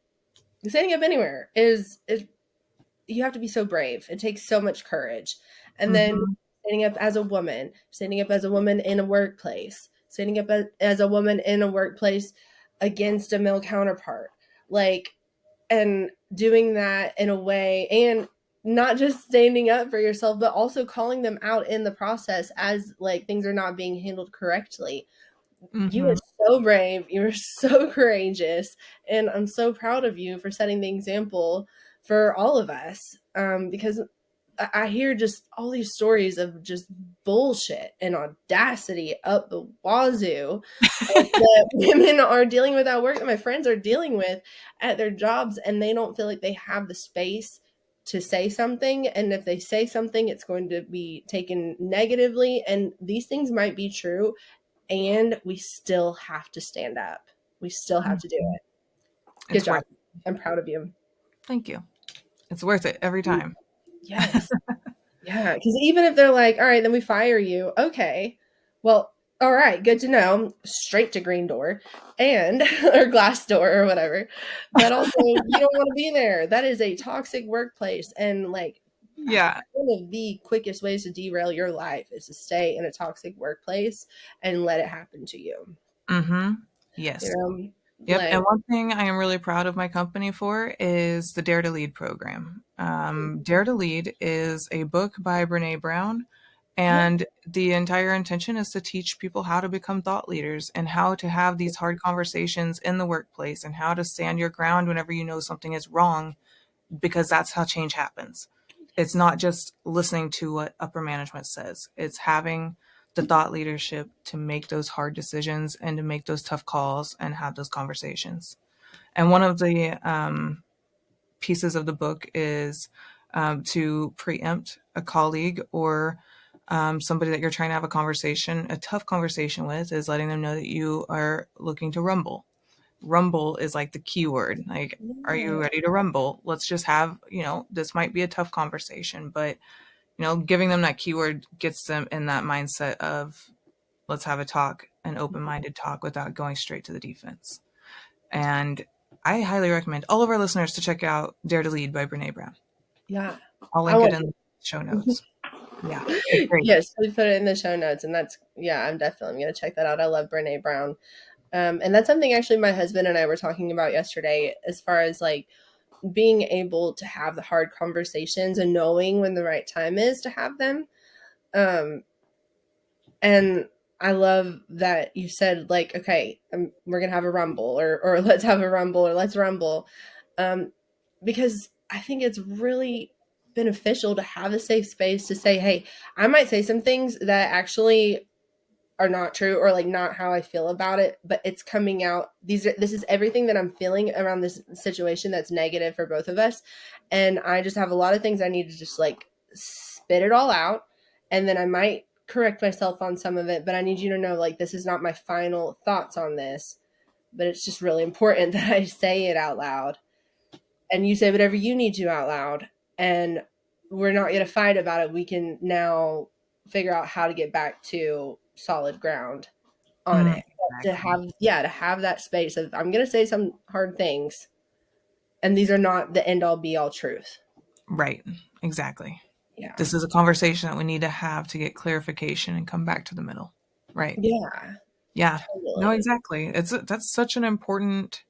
is you have to be so brave. It takes so much courage. And then Hmm. standing up as a woman in a workplace, standing up as a woman in a workplace against a male counterpart. Like, and doing that in a way, and not just standing up for yourself, but also calling them out in the process as like things are not being handled correctly. You are Hmm. so brave. You are so courageous. And I'm so proud of you for setting the example for all of us. Because I hear just all these stories of just bullshit and audacity up the wazoo that women are dealing with at work, that my friends are dealing with at their jobs, and they don't feel like they have the space to say something. And if they say something, it's going to be taken negatively. And these things might be true, and we still have to stand up. We still have to do it. Good It's job. worth it. I'm proud of you. Thank you. It's worth it every time. Yes. Yeah, because even if they're like, all right, then we fire you. Okay. Well, all right, good to know. Straight to green door and or glass door or whatever. But also, you don't want to be there. That is a toxic workplace. And like Yeah. one of the quickest ways to derail your life is to stay in a toxic workplace and let it happen to you. Hmm. You Yes. know, Yep. like And one thing I am really proud of my company for is the Dare to Lead program. Dare to Lead is a book by Brene Brown, yeah, and the entire intention is to teach people how to become thought leaders and how to have these hard conversations in the workplace and how to stand your ground whenever you know something is wrong, because that's how change happens. It's yes. not just listening to what upper management says, it's having the thought leadership to make those hard decisions and to make those tough calls and have those conversations. And one of the pieces of the book is to preempt a colleague or Somebody that you're trying to have a tough conversation with, is letting them know that you are looking to rumble. Rumble is like the keyword. Like, are you Yeah. ready to rumble? Let's just have, this might be a tough conversation, but, giving them that keyword gets them in that mindset of, let's have a talk, an open minded talk without going straight to the defense. And I highly recommend all of our listeners to check out Dare to Lead by Brene Brown. Yeah. I'll I link it want in the show to. notes. Yeah, it's great. Yes, we put it in the show notes, and that's yeah, I'm gonna check that out. I love Brene Brown, and that's something actually my husband and I were talking about yesterday, as far as like being able to have the hard conversations and knowing when the right time is to have them. Um, and I love that you said like, okay, we're gonna have a rumble, or let's have a rumble, or let's rumble, um, because I think it's really beneficial to have a safe space to say, hey, I might say some things that actually are not true, or like not how I feel about it, but it's coming out. This is everything that I'm feeling around this situation that's negative for both of us. And I just have a lot of things I need to just like spit it all out. And then I might correct myself on some of it, but I need you to know like this is not my final thoughts on this, but it's just really important that I say it out loud. And you say whatever you need to out loud. And we're not going to fight about it. We can now figure out how to get back to solid ground on it. But to Exactly. have, yeah, to have that space of, I'm going to say some hard things, and these are not the end all be all truth. Right. Exactly. Yeah. This is a conversation that we need to have to get clarification and come back to the middle. Right. Yeah. Yeah. No, Totally. exactly. That's such an important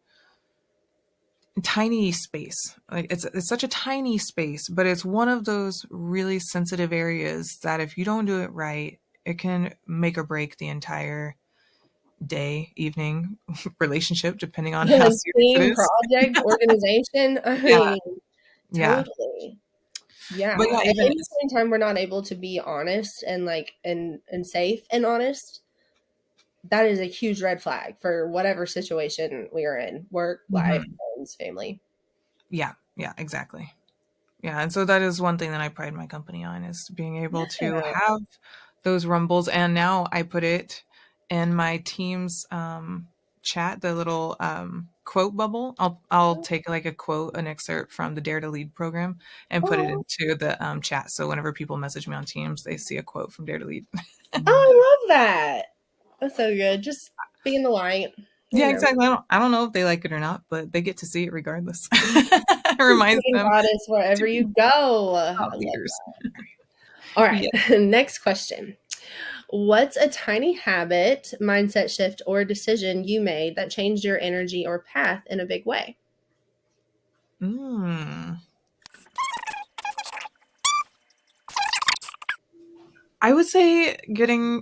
tiny space. Like, it's such a tiny space, but it's one of those really sensitive areas that if you don't do it right, it can make or break the entire day, evening, relationship, depending on how serious it Team, is. project, organization. I Yeah. mean, Yeah. totally. Yeah. But yeah, At even any point in time we're not able to be honest and like and safe and honest, that is a huge red flag for whatever situation we are in, work, life, Mhm. friends, family. Yeah, yeah, exactly. Yeah, and so that is one thing that I pride my company on, is being able to Yeah. have those rumbles. And now I put it in my team's chat, the little quote bubble. I'll take like a quote, an excerpt from the Dare to Lead program, and put it Oh, into the chat. So whenever people message me on Teams, they see a quote from Dare to Lead. oh, I love that. That's so good. Just being the light, you Yeah, know. exactly. I don't know if they like it or not, but they get to see it regardless. It reminds Being them goddess to wherever be you go. thought I love leaders. that. All right. Yeah. Next question. What's a tiny habit, mindset shift, or decision you made that changed your energy or path in a big way? Mm. I would say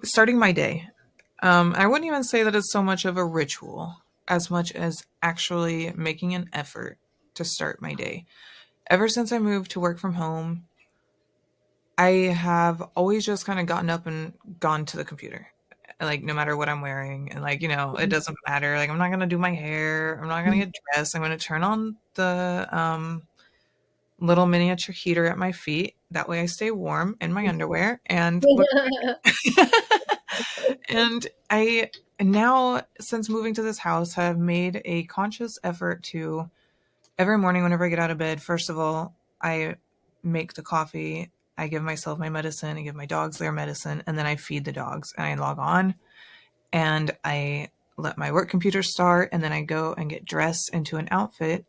starting my day. I wouldn't even say that it's so much of a ritual as much as actually making an effort to start my day. Ever since I moved to work from home, I have always just kind of gotten up and gone to the computer. Like, no matter what I'm wearing, and like, it doesn't matter. Like, I'm not gonna do my hair, I'm not gonna get dressed. I'm gonna turn on the little miniature heater at my feet. That way I stay warm in my underwear. And what and I now, since moving to this house, have made a conscious effort to, every morning whenever I get out of bed, first of all, I make the coffee, I give myself my medicine, I give my dogs their medicine, and then I feed the dogs and I log on and I let my work computer start, and then I go and get dressed into an outfit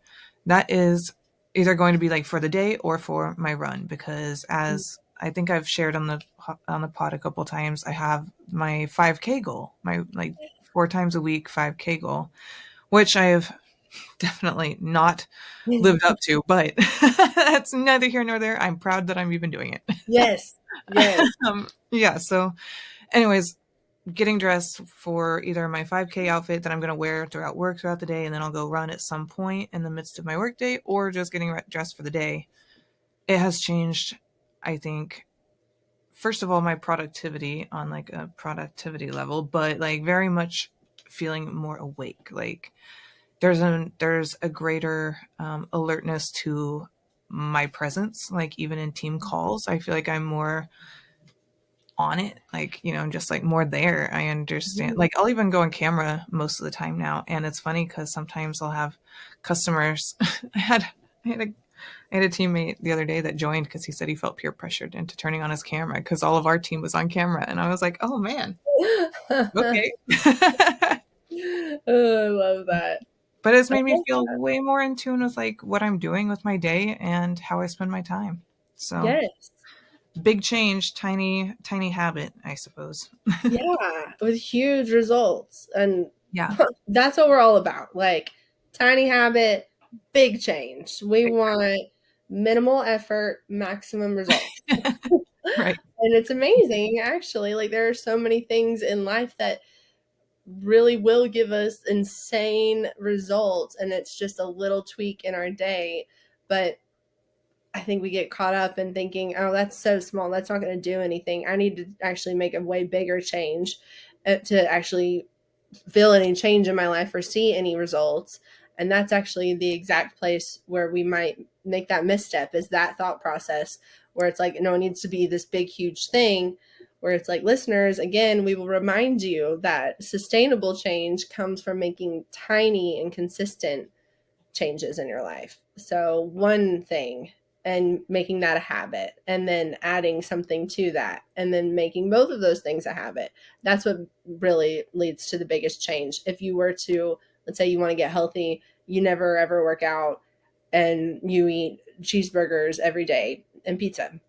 that is either going to be like for the day or for my run, because as I think I've shared on the pod a couple times, I have my 5K goal, my like 4 times a week 5K goal, which I have definitely not lived up to, but that's neither here nor there. I'm proud that I'm even doing it. Yes. Yes. Yeah, so anyways, getting dressed for either my 5K outfit that I'm going to wear throughout work throughout the day, and then I'll go run at some point in the midst of my work day, or just getting dressed for the day. It has changed, I think, first of all, my productivity on like a productivity level, but like very much feeling more awake. Like, there's a greater alertness to my presence. Like, even in team calls, I feel like I'm more on it, like, just like more there. I understand. Mhm. Like, I'll even go on camera most of the time now. And it's funny because sometimes I'll have customers. I had, I had a, I had a teammate the other day that joined because he said he felt peer pressured into turning on his camera because all of our team was on camera. And I was like, oh man, okay. Oh, I love that. But it's I made me love feel that. way more in tune with like what I'm doing with my day and how I spend my time. So Yes. big change, tiny, tiny habit, I suppose. Yeah, with huge results. And Yeah, that's what we're all about. Like tiny habit, big change. We exactly. want minimal effort, maximum results. Right. And it's amazing, actually. Like there are so many things in life that really will give us insane results. And it's just a little tweak in our day. But I think we get caught up in thinking, oh, that's so small. That's not going to do anything. I need to actually make a way bigger change to actually feel any change in my life or see any results. And that's actually the exact place where we might make that misstep is that thought process where it's like, no, it needs to be this big, huge thing. Where it's like, listeners, again, we will remind you that sustainable change comes from making tiny and consistent changes in your life. So, one thing and making that a habit, and then adding something to that, and then making both of those things a habit. That's what really leads to the biggest change. If you were to, let's say you want to get healthy, you never ever work out, and you eat cheeseburgers every day and pizza.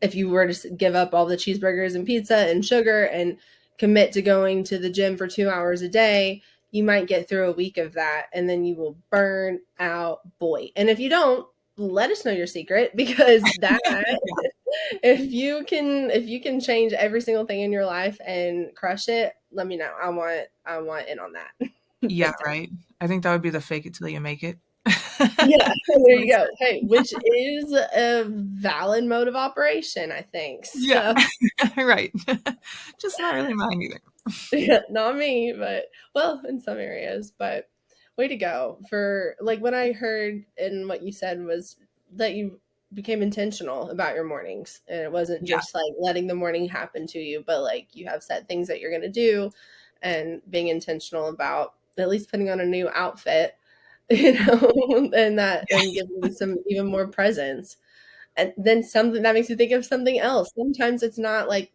If you were to give up all the cheeseburgers and pizza and sugar and commit to going to the gym for 2 hours a day, you might get through a week of that and then you will burn out, boy. And if you don't, let us know your secret because that Yeah. if you can change every single thing in your life and crush it, let me know. I want in on that. Yeah, Big time. right. I think that would be the fake it till you make it. Yeah, there you Somebody go. said. Hey, which is a valid mode of operation, I think. Yeah, So right. Just not really mine either. yeah, not me, but well, in some areas. But way to go for like what I heard and what you said was that you became intentional about your mornings, and it wasn't Yeah. just like letting the morning happen to you, but like you have set things that you're gonna do, and being intentional about at least putting on a new outfit, and that and giving some even more presence. And then something that makes you think of something else. Sometimes it's not like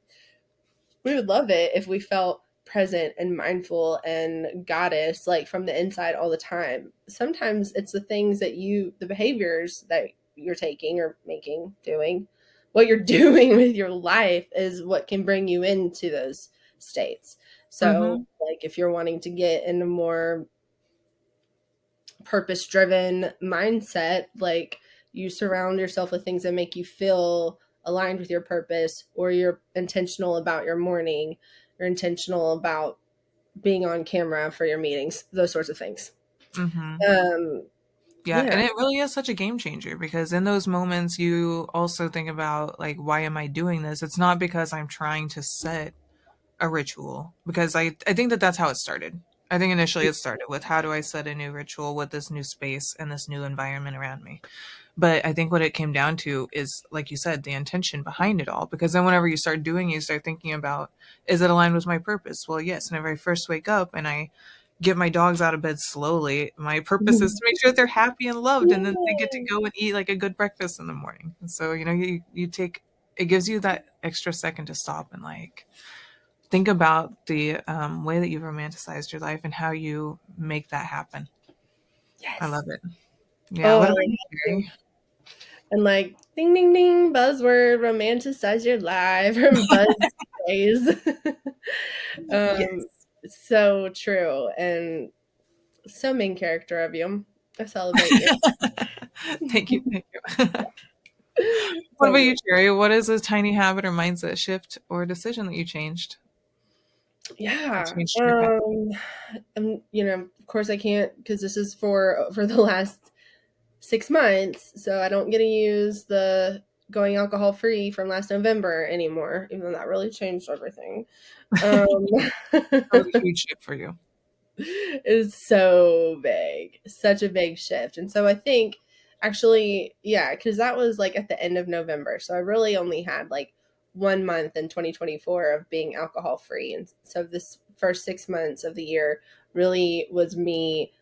we would love it if we felt present and mindful and goddess like from the inside all the time. Sometimes it's the things that the behaviors that you're taking or making, doing, what you're doing with your life is what can bring you into those states. So, Mhm. like if you're wanting to get in a more purpose driven mindset, like you surround yourself with things that make you feel aligned with your purpose, or you're intentional about your morning, you're intentional about being on camera for your meetings, those sorts of things. Mhm. Um, Yeah, yeah. and it really is such a game changer because in those moments you also think about like why am I doing this? It's not because I'm trying to set a ritual because I think that that's how it started. I think initially it started with how do I set a new ritual with this new space and this new environment around me. But I think what it came down to is, like you said, the intention behind it all. Because then whenever you start doing it, you start thinking about, is it aligned with my purpose? Well, yes. Whenever I first wake up and I get my dogs out of bed slowly, my purpose is to make sure that they're happy and loved and then they get to Yay. go and eat like a good breakfast in the morning. And so, you take, it gives you that extra second to stop and like think about the way that you've romanticized your life and how you make that happen. I Yes. love it. Yeah. Oh, I What love about you, that too. Jerry? And like ding ding ding buzzword romanticize your life from buzz phrase. um Yes. so true and so main character of you. I celebrate you. Thank you. Thank you. What about you, Totally. Jerry? What is a tiny habit or mindset shift or decision that you changed that Yeah. changed your path? Of course I can't because this is for the last 6 months, so I don't get to use the going alcohol free from last November anymore, even though that really changed everything. Um, That was a huge shift for you. is so big, such a big shift. And so I think actually, yeah, because that was like at the end of November. So I really only had like 1 month in 2024 of being alcohol free. And so this first 6 months of the year really was me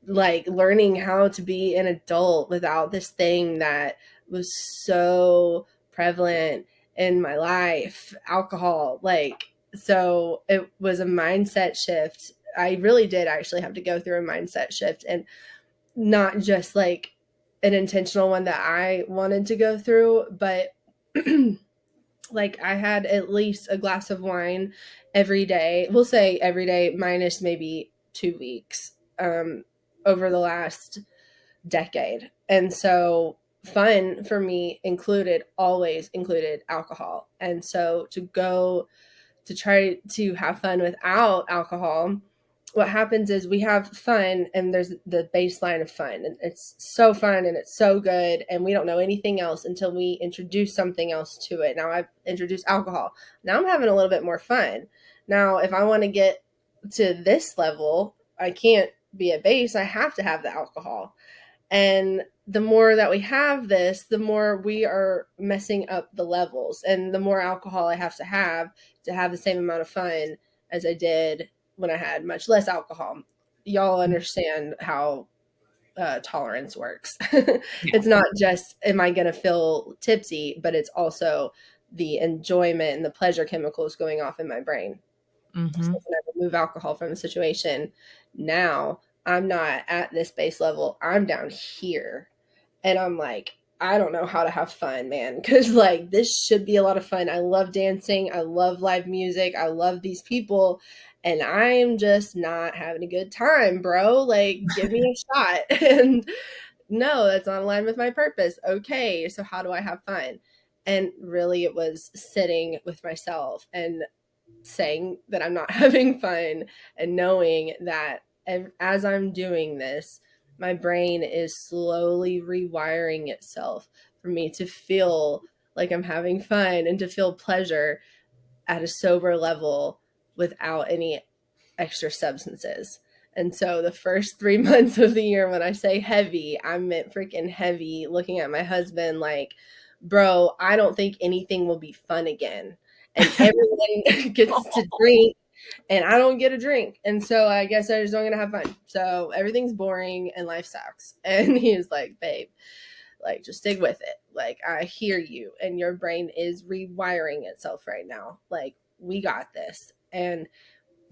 like learning how to be an adult without this thing that was so prevalent in my life, alcohol. Like, so it was a mindset shift. I really did actually have to go through a mindset shift, and not just like an intentional one that I wanted to go through, but like I had at least a glass of wine every day. We'll say every day minus maybe 2 weeks over the last decade. And so fun for me included always included alcohol. And so to go to try to have fun without alcohol, what happens is we have fun and there's the baseline of fun, and it's so fun and it's so good, and we don't know anything else until we introduce something else to it. Now I've introduced alcohol. Now I'm having a little bit more fun. Now if I want to get to this level, I can't be at base. I have to have the alcohol. And the more that we have this, the more we are messing up the levels. And the more alcohol I have to have the same amount of fun as I did when I had much less alcohol. Y'all understand how tolerance works. Yeah. It's not just, am I going to feel tipsy, but it's also the enjoyment and the pleasure chemicals going off in my brain. So Mm-hmm. when I remove alcohol from the situation, now I'm not at this base level. I'm down here. And I'm like, I don't know how to have fun, man. Because, like, this should be a lot of fun. I love dancing. I love live music. I love these people. And I'm just not having a good time, bro. Like, give me a shot. And no, that's not aligned with my purpose. Okay. So, how do I have fun? And really, it was sitting with myself and saying that I'm not having fun, and knowing that as I'm doing this, my brain is slowly rewiring itself for me to feel like I'm having fun and to feel pleasure at a sober level without any extra substances. And so the first 3 months of the year, when I say heavy, I meant freaking heavy, looking at my husband like, bro, I don't think anything will be fun again. And everyone gets to drink and I don't get a drink. And so I guess I just don't gonna have fun. So everything's boring and life sucks. And he was like, babe, like just stick with it. Like I hear you and your brain is rewiring itself right now. Like we got this. And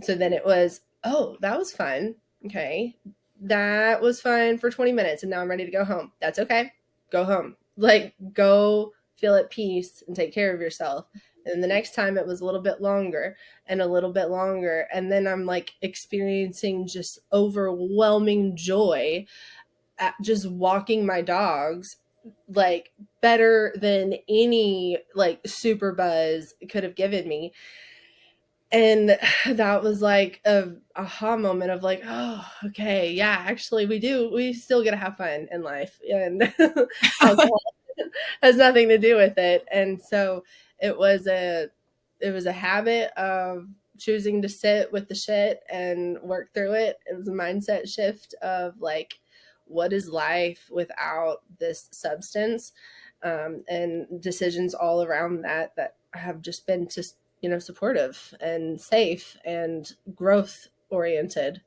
so then it was, oh, that was fun. Okay. That was fun for 20 minutes and now I'm ready to go home. That's okay. Go home. Like go feel at peace and take care of yourself. And the next time it was a little bit longer and a little bit longer. And then I'm like experiencing just overwhelming joy at just walking my dogs, like better than any like super buzz could have given me. And that was like a aha moment of like, oh, okay, yeah, actually we still get to have fun in life, and alcohol has nothing to do with it. And so it was a it was a habit of choosing to sit with the shit and work through it. It was a mindset shift of like, what is life without this substance? And decisions all around that have just been just supportive and safe and growth oriented.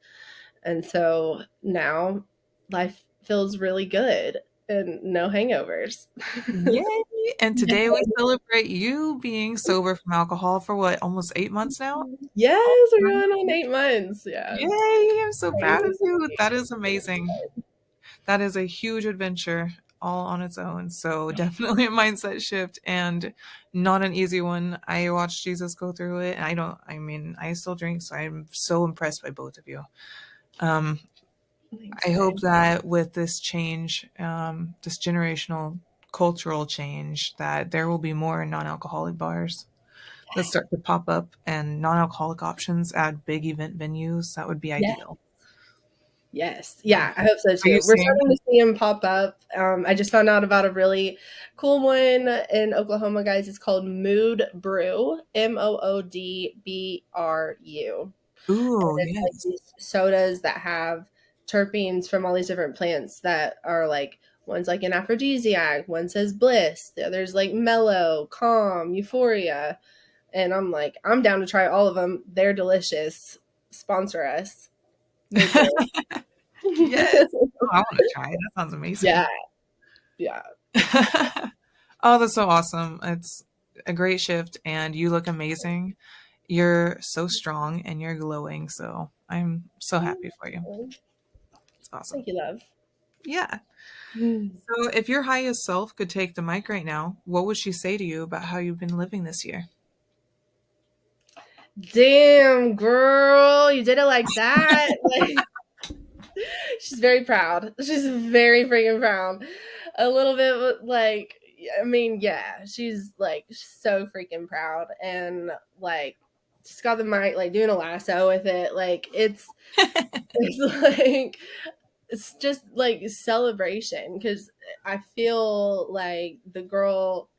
And so now life feels really good and no hangovers. Yay! And today we celebrate you being sober from alcohol for what, almost 8 months now? Yes, we're going on 8 months. Yeah. Yay! I'm so proud of Crazy. you. That is amazing. That is a huge adventure all on its own. So definitely a mindset shift and not an easy one. I watched Jesus go through it and I mean, I still drink, so I'm so impressed by both of you. Um, Thanks, I hope babe. that with this change, this generational cultural change, that there will be more non-alcoholic bars that start to pop up and non-alcoholic options at big event venues. That would be Yeah. ideal. Yes. Yeah. Yeah, I hope so Are you too. We're seeing? starting to see them pop up. I just found out about a really cool one in Oklahoma, guys. It's called Mood Brew, Moodbru. And Ooh, it's like yes. these sodas that have terpenes from all these different plants that are like One's like an aphrodisiac, one says bliss, the other's like mellow, calm, euphoria. And I'm like, I'm down to try all of them. They're delicious. Sponsor us. Make it. Yes. Oh, I want to try it. That sounds Yeah. amazing. Yeah. It's so Oh, that's so awesome. It's a great shift, and you look amazing. You're so strong and you're glowing. So I'm so happy for you. cool. It's awesome. Thank you, love. Yeah. So if your highest self could take the mic right now, what would she say to you about how you've been living this year? Damn, girl, you did it like that. Like, she's very proud. She's very freaking proud. A little bit like, I mean, yeah, she's like so freaking proud, and like she's got the mic, like doing a lasso with it. Like it's like it's just like celebration because I feel like the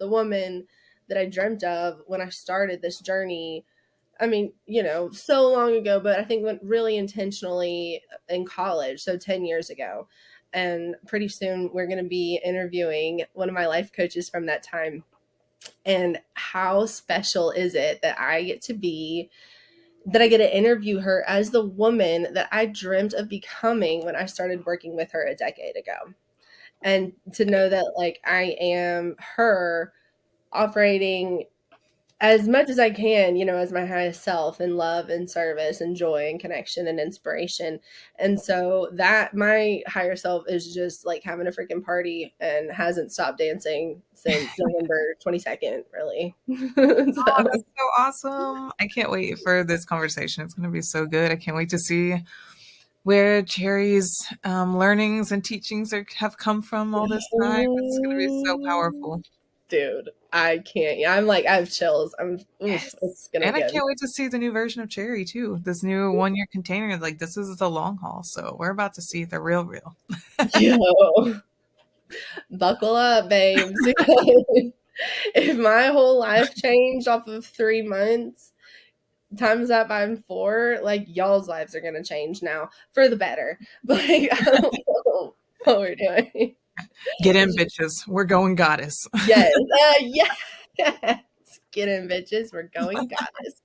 woman that I dreamt of when I started this journey. I mean, so long ago, but I think went really intentionally in college, so 10 years ago. And pretty soon we're going to be interviewing one of my life coaches from that time. And how special is it that I get to interview her as the woman that I dreamt of becoming when I started working with her a decade ago. And to know that like I am her operating as much as I can, as my highest self in love and service and joy and connection and inspiration. And so that my higher self is just like having a freaking party and hasn't stopped dancing since November 22nd, really. Oh, So that's so awesome. I can't wait for this conversation. It's going to be so good. I can't wait to see where Cherry's learnings and teachings have come from all this time. It's going to be so powerful. dude, I can't. Yeah, I'm like, I have chills. Oof, Yes. it's gonna And be I good. can't wait to see the new version of Cherry too. This new 1 year container. Like this is the long haul. So we're about to see the real. Yo, buckle up, babes. If my whole life changed off of 3 months, times that by four, like y'all's lives are gonna change now for the better. Like I don't know what we're doing. Get in, It's just, bitches. We're going goddess. yes, yes. Get in, bitches. We're going goddess.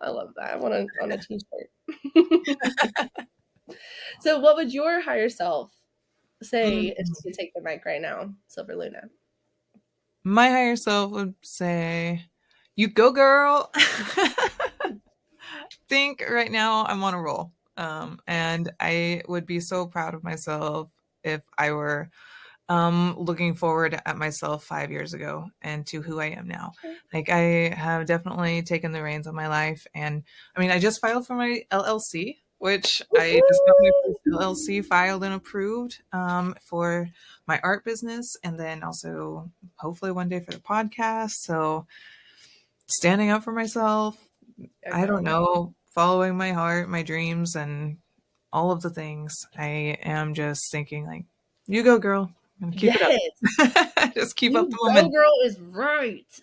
I love that. I want on a t-shirt. So, what would your higher self say if Mm. you could take the mic right now, Silver Luna? My higher self would say, "You go, girl." Think right now I'm on a roll. And I would be so proud of myself if I were looking forward at myself 5 years ago and to who I am now. Like I have definitely taken the reins on my life, and I mean I just filed for my LLC, which I just got my first LLC filed and approved for my art business, and then also hopefully one day for the podcast. So standing up for myself, Yeah, I don't girl. know, following my heart, my dreams, and all of the things. I am just thinking like, you go, girl, and keep it up. Yes, Just keep up you the go, momentum. girl is right. Oh,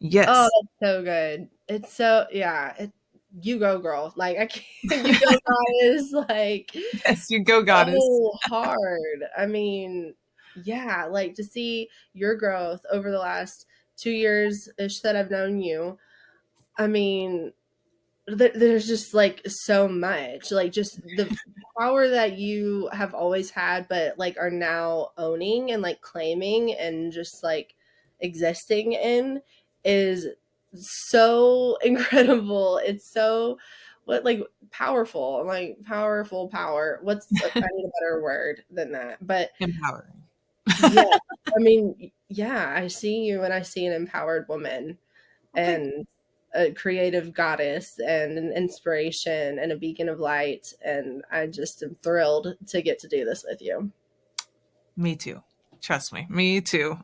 Yes. that's so good. It's so yeah. You go, girl. Like I can't. You go, guys. Like Yes, you go, goddess. so hard. I mean, yeah. Like to see your growth over the last 2 years ish that I've known you. I mean, there's just like so much like just the power that you have always had but like are now owning and like claiming and just like existing in is so incredible. It's so what like powerful, like powerful power. I need a better word than that, but Empowering. yeah, I mean, yeah, I see you and I see an empowered woman Well, thank you. and a creative goddess and an inspiration and a beacon of light. And I just am thrilled to get to do this with you. Me too. Trust me. Me too.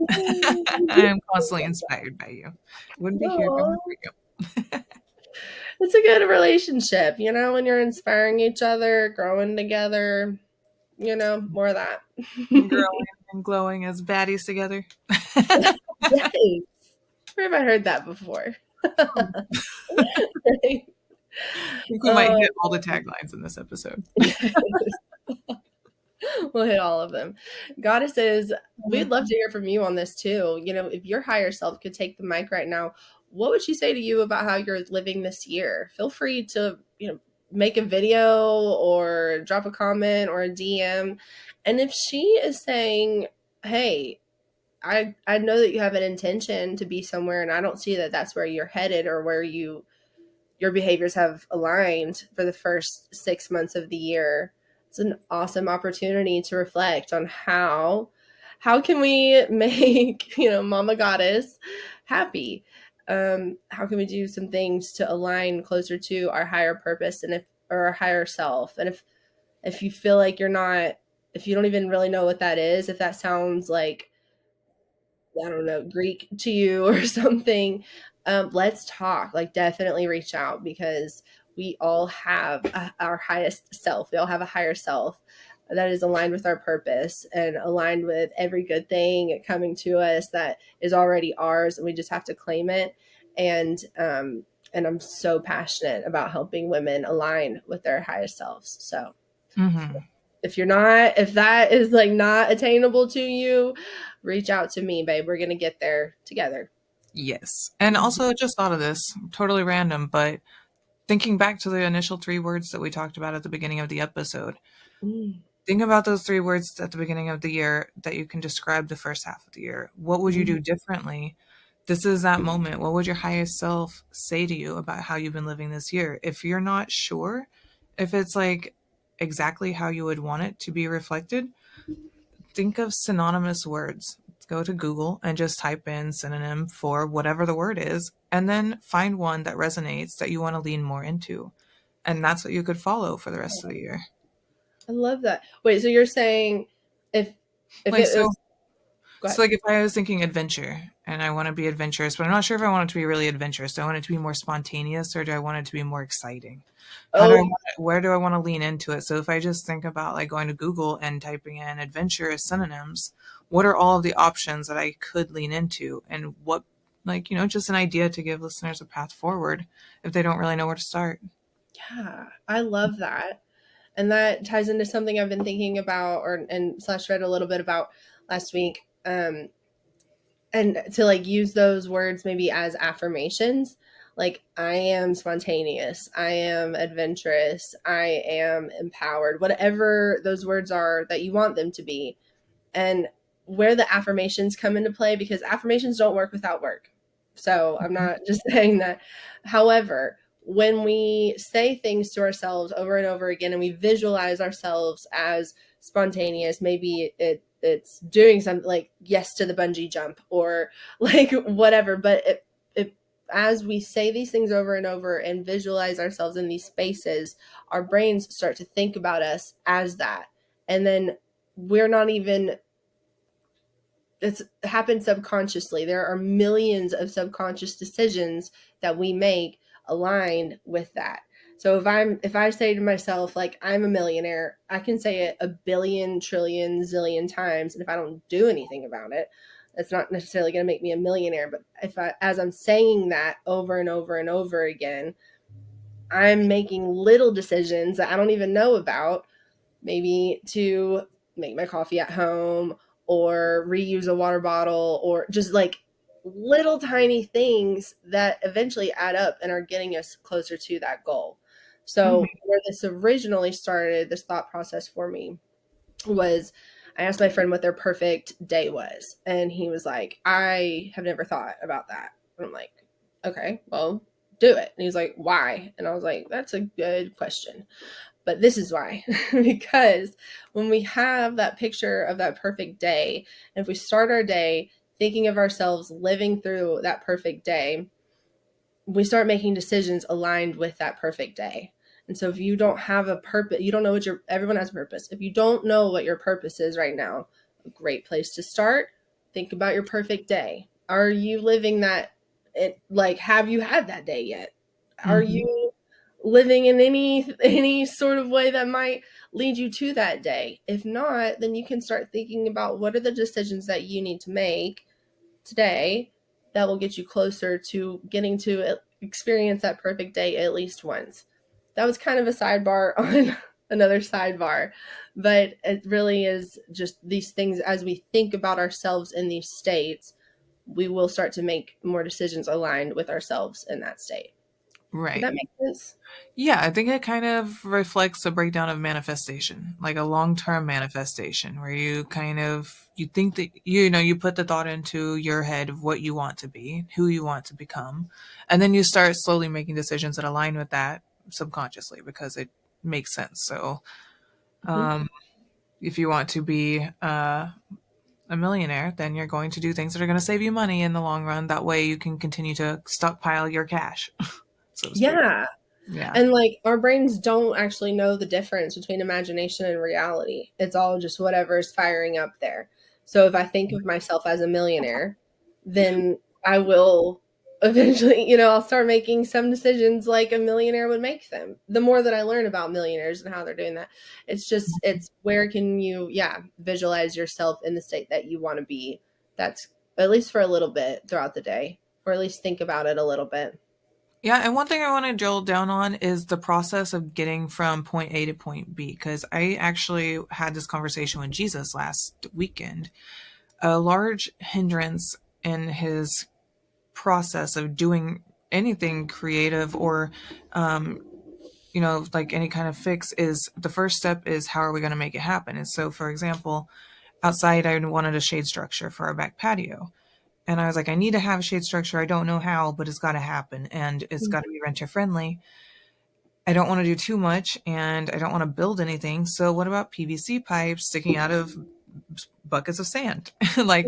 I'm constantly inspired by you. Wouldn't be here if it Oh, weren't for you. it's a good relationship, when you're inspiring each other, growing together, more of that. Growing and glowing as baddies together. Yes. Where have I heard that before? Right? I think we might Oh, hit all the taglines in this episode. yes. We'll hit all of them. Goddesses, we'd love to hear from you on this too. If your higher self could take the mic right now, what would she say to you about how you're living this year? Feel free to, make a video or drop a comment or a DM. And if she is saying, hey, I know that you have an intention to be somewhere and I don't see that that's where you're headed or where your behaviors have aligned for the first 6 months of the year. It's an awesome opportunity to reflect on how can we make Mama Goddess happy. How can we do some things to align closer to our higher purpose and if or our higher self? And if you feel like you're not, if you don't even really know what that is, if that sounds like, I don't know, Greek to you or something, let's talk. Like, definitely reach out because we all have our highest self. We all have a higher self that is aligned with our purpose and aligned with every good thing coming to us that is already ours, and we just have to claim it. And I'm so passionate about helping women align with their highest selves. So Hmm. if that is like not attainable to you, reach out to me, babe. We're gonna get there together. Yes. And also, just thought of this, totally random, but thinking back to the initial three words that we talked about at the beginning of the episode, Mm, think about those three words at the beginning of the year that you can describe the first half of the year. What would you mm, do differently? This is that moment. What would your highest self say to you about how you've been living this year? If you're not sure, if it's like exactly how you would want it to be reflected, think of synonymous words. Go to Google and just type in synonym for whatever the word is, and then find one that resonates that you want to lean more into. And that's what you could follow for the rest of the year. I love that. Wait, so you're saying if if Like, it so was go So, ahead. like, if I was thinking adventure and I want to be adventurous, but I'm not sure if I want it to be really adventurous. Do I want it to be more spontaneous or do I want it to be more exciting? Oh, Where do I want to lean into it? So, if I just think about like going to Google and typing in adventure as synonyms, what are all of the options that I could lean into? And what, like, just an idea to give listeners a path forward if they don't really know where to start. yeah, I love that. And that ties into something I've been thinking about or and slash read a little bit about last week. And to like use those words maybe as affirmations, like I am spontaneous, I am adventurous, I am empowered, whatever those words are that you want them to be. And where the affirmations come into play, because affirmations don't work without work. So I'm not just saying that. However, when we say things to ourselves over and over again and we visualize ourselves as spontaneous, maybe it's doing something like yes to the bungee jump or like whatever, but it as we say these things over and over and visualize ourselves in these spaces, our brains start to think about us as that. And then we're not even, it's happened subconsciously. There are millions of subconscious decisions that we make aligned with that. So if I say to myself like I'm a millionaire, I can say it a billion trillion zillion times, and if I don't do anything about it, that's not necessarily going to make me a millionaire. But if I, as I'm saying that over and over and over again, I'm making little decisions that I don't even know about, maybe to make my coffee at home or reuse a water bottle or just like little tiny things that eventually add up and are getting us closer to that goal. So, Hmm. where this originally started, this thought process for me was I asked my friend what their perfect day was. And he was like, I have never thought about that. And I'm like, okay, well, do it. And he's like, why? And I was like, that's a good question. But this is why. Because when we have that picture of that perfect day, and if we start our day thinking of ourselves living through that perfect day, we start making decisions aligned with that perfect day. And so if you don't have a purpose, you don't know what your, everyone has a purpose. If you don't know what your purpose is right now, a great place to start, think about your perfect day. Are you living that, it, like have you had that day yet? Are Hmm. you living in any sort of way that might lead you to that day? If not, then you can start thinking about what are the decisions that you need to make today that will get you closer to getting to experience that perfect day at least once. That was kind of a sidebar on another sidebar. But it really is just these things as we think about ourselves in these states, we will start to make more decisions aligned with ourselves in that state. Does Right. that make sense? Yeah, I think it kind of reflects a breakdown of manifestation, like a long-term manifestation where you kind of you think that you put the thought into your head of what you want to be, who you want to become, and then you start slowly making decisions that align with that subconsciously because it makes sense. So, Mhm. um, if you want to be a millionaire, then you're going to do things that are going to save you money in the long run. That way you can continue to stockpile your cash, so to speak. Yeah. Yeah. And like our brains don't actually know the difference between imagination and reality. It's all just whatever's firing up there. So if I think of myself as a millionaire, then I will eventually, I'll start making some decisions like a millionaire would make them. The more that I learn about millionaires and how they're doing that, it's where can you, yeah, visualize yourself in the state that you want to be. That's at least for a little bit throughout the day, or at least think about it a little bit. Yeah, and one thing I want to drill down on is the process of getting from point A to point B, because I actually had this conversation with Jesus last weekend. A large hindrance in his process of doing anything creative or, like any kind of fix is the first step is how are we going to make it happen? And so, for example, outside, I wanted a shade structure for our back patio. And I was like, I need to have a shade structure. I don't know how, but it's got to happen. And it's got to be renter friendly. I don't want to do too much and I don't want to build anything. So what about PVC pipes sticking out of buckets of sand? Like,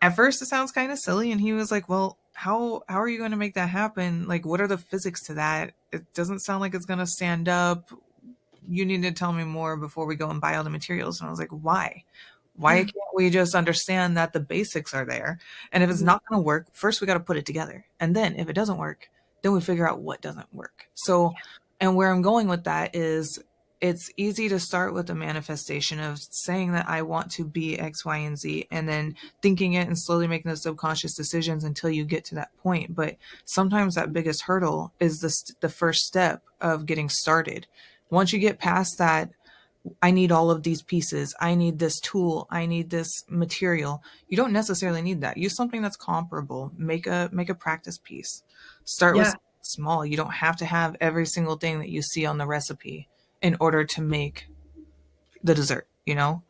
at first it sounds kind of silly and he was like, "Well, how are you going to make that happen? Like what are the physics to that? It doesn't sound like it's going to stand up. You need to tell me more before we go and buy all the materials." And I was like, "Why? Why Yeah. can't we just understand that the basics are there? And if it's Mhm. not going to work, first we got to put it together. And then if it doesn't work, then we figure out what doesn't work." So, and where I'm going with that is it's easy to start with the manifestation of saying that I want to be X, Y, and Z, and then thinking it and slowly making those subconscious decisions until you get to that point. But sometimes that biggest hurdle is the first step of getting started. Once you get past that, I need all of these pieces. I need this tool. I need this material. You don't necessarily need that. Use something that's comparable. Make a practice piece. Start with Yeah. something small. You don't have to have every single thing that you see on the recipe in order to make the dessert,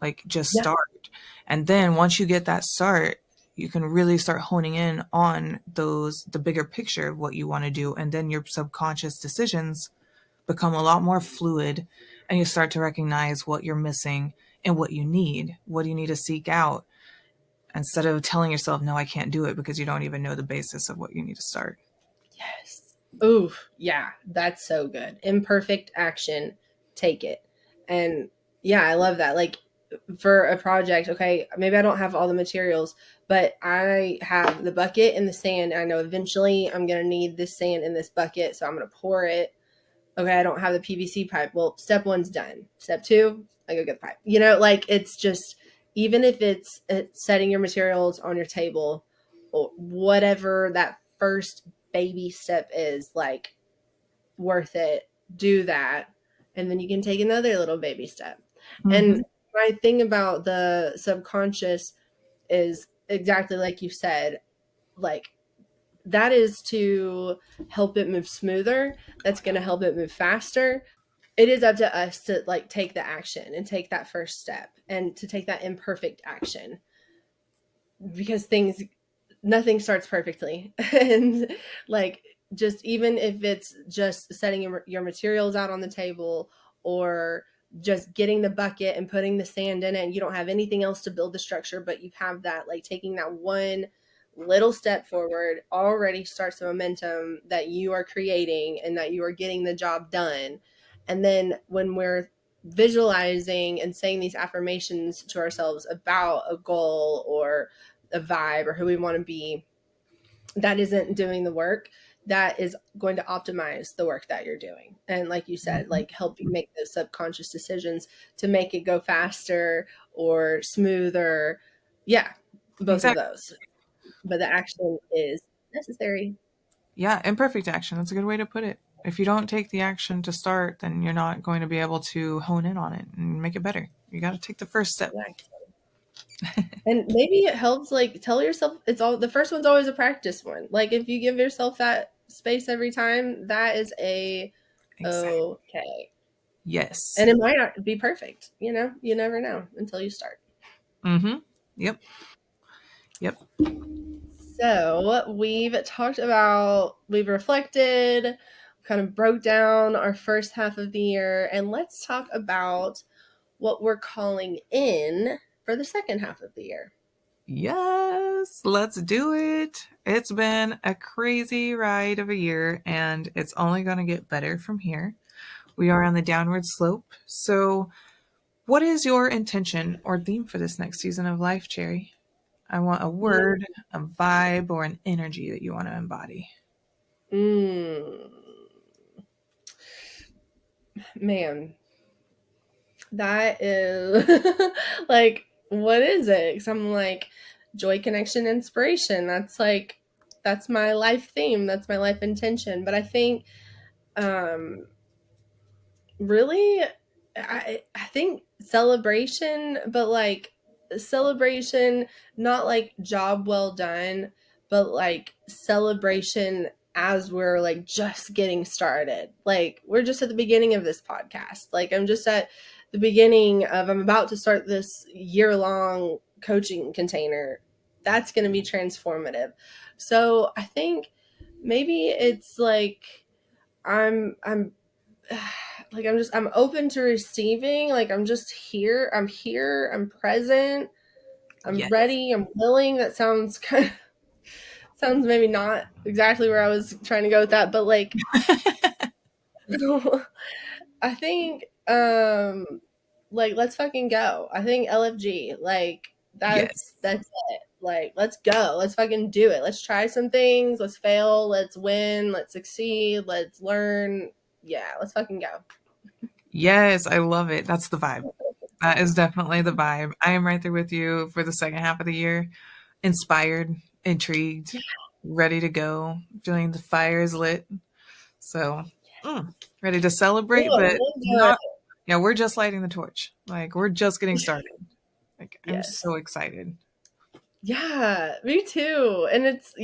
Like just Yeah. start. And then once you get that start, you can really start honing in on the bigger picture of what you want to do. And then your subconscious decisions become a lot more fluid and you start to recognize what you're missing and what you need. What do you need to seek out instead of telling yourself, no, I can't do it because you don't even know the basis of what you need to start. Yes. Ooh, yeah, that's so good. Imperfect action, take it. And yeah, I love that. Like for a project, okay, maybe I don't have all the materials, but I have the bucket and the sand. I know eventually I'm going to need this sand in this bucket, so I'm going to pour it. Okay, I don't have the PVC pipe. Well, step one's done. Step two, I go get the pipe. Like it's just, even if it's setting your materials on your table or whatever that first baby step is, like worth it, do that. And then you can take another little baby step. And Mm-hmm. my thing about the subconscious is exactly like you said, like that is to help it move smoother. That's going to help it move faster. It is up to us to like take the action and take that first step and to take that imperfect action, because things, nothing starts perfectly. And like, just even if it's just setting your materials out on the table, or just getting the bucket and putting the sand in it, and you don't have anything else to build the structure, but you have that, like taking that one little step forward already starts the momentum that you are creating and that you are getting the job done. And then when we're visualizing and saying these affirmations to ourselves about a goal or a vibe or who we want to be, that isn't doing the work, that is going to optimize the work that you're doing. And like you said, like help you make those subconscious decisions to make it go faster or smoother. Yeah, both of Exactly. those. But the action is necessary. Yeah, imperfect action. That's a good way to put it. If you don't take the action to start, then you're not going to be able to hone in on it and make it better. You got to take the first step. Exactly. And maybe it helps like tell yourself it's all the first one's always a practice one. Like if you give yourself that space every time, that is a Exactly. okay. Yes. And it might not be perfect, you never know until you start. Mm-hmm. Yep. Yep. So we've reflected, kind of broke down our first half of the year, and let's talk about what we're calling in for the second half of the year. Yes. Let's do it. It's been a crazy ride of a year, and it's only going to get better from here. We are on the downward slope. So, what is your intention or theme for this next season of life, Cherry? I want a word, a vibe, or an energy that you want to embody. Mm, man, that is like, what is it? Because I'm like, joy, connection, inspiration. That's my life theme. That's my life intention. But I think, um, really, I think celebration, but like celebration, not like job well done, but like celebration as we're like just getting started. Like we're just at the beginning of this podcast. Like I'm just at the beginning of I'm about to start this year-long coaching container. That's going to be transformative. So I think maybe it's like I'm like I'm open to receiving, like I'm just here, I'm present, I'm Yes. ready, I'm willing. That sounds kind of sounds maybe not exactly where I was trying to go with that, but like I think like let's fucking go. I think LFG, like Yes. that's it. Like let's go. Let's fucking do it. Let's try some things. Let's fail. Let's win. Let's succeed. Let's learn. Yeah, let's fucking go. Yes, I love it. That's the vibe. That is definitely the vibe. I am right there with you for the second half of the year. Inspired, intrigued, ready to go, feeling the fire is lit. So, ready to celebrate, Ooh, I'm but feeling good. not. Yeah, we're just lighting the torch. Like, we're just getting started. Like, I'm Yes. so excited. Yeah, me too. And it's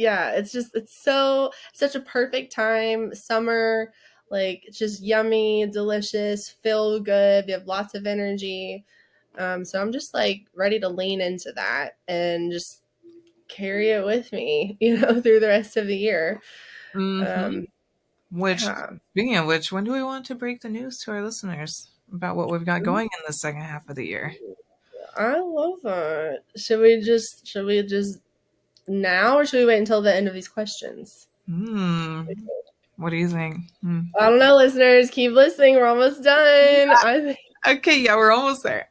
just it's so such a perfect time. Summer, like it's just yummy, delicious, feel good. We have lots of energy. So I'm just like ready to lean into that and just carry it with me, through the rest of the year. Mm-hmm. Um, Which, yeah. speaking of which, when do we want to break the news to our listeners about what we've got Ooh, going in the second half of the year? I love it. Should we just now or should we wait until the end of these questions? Hmm. What do you think? Hmm. I don't know, listeners. Keep listening. We're almost done. I think. Okay, yeah, we're almost there.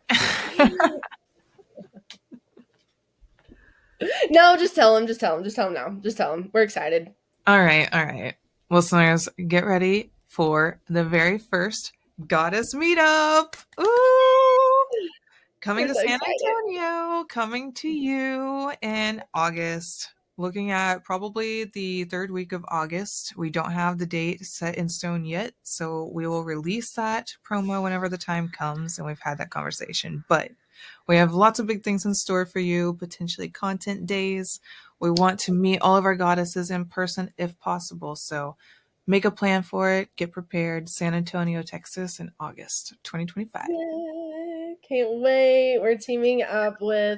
No, just tell them. Just tell them. Just tell them now. Just tell them. We're excited. All right, all right. Listeners, get ready for the very first goddess meetup. Ooh! Coming We're to so San excited. Antonio, coming to you in August. Looking at probably the third week of August. We don't have the date set in stone yet, so we will release that promo whenever the time comes, and we've had that conversation. But we have lots of big things in store for you, potentially content days. We want to meet all of our goddesses in person if possible. So make a plan for it. Get prepared. San Antonio, Texas in August 2025. Yay. Can't wait. We're teaming up with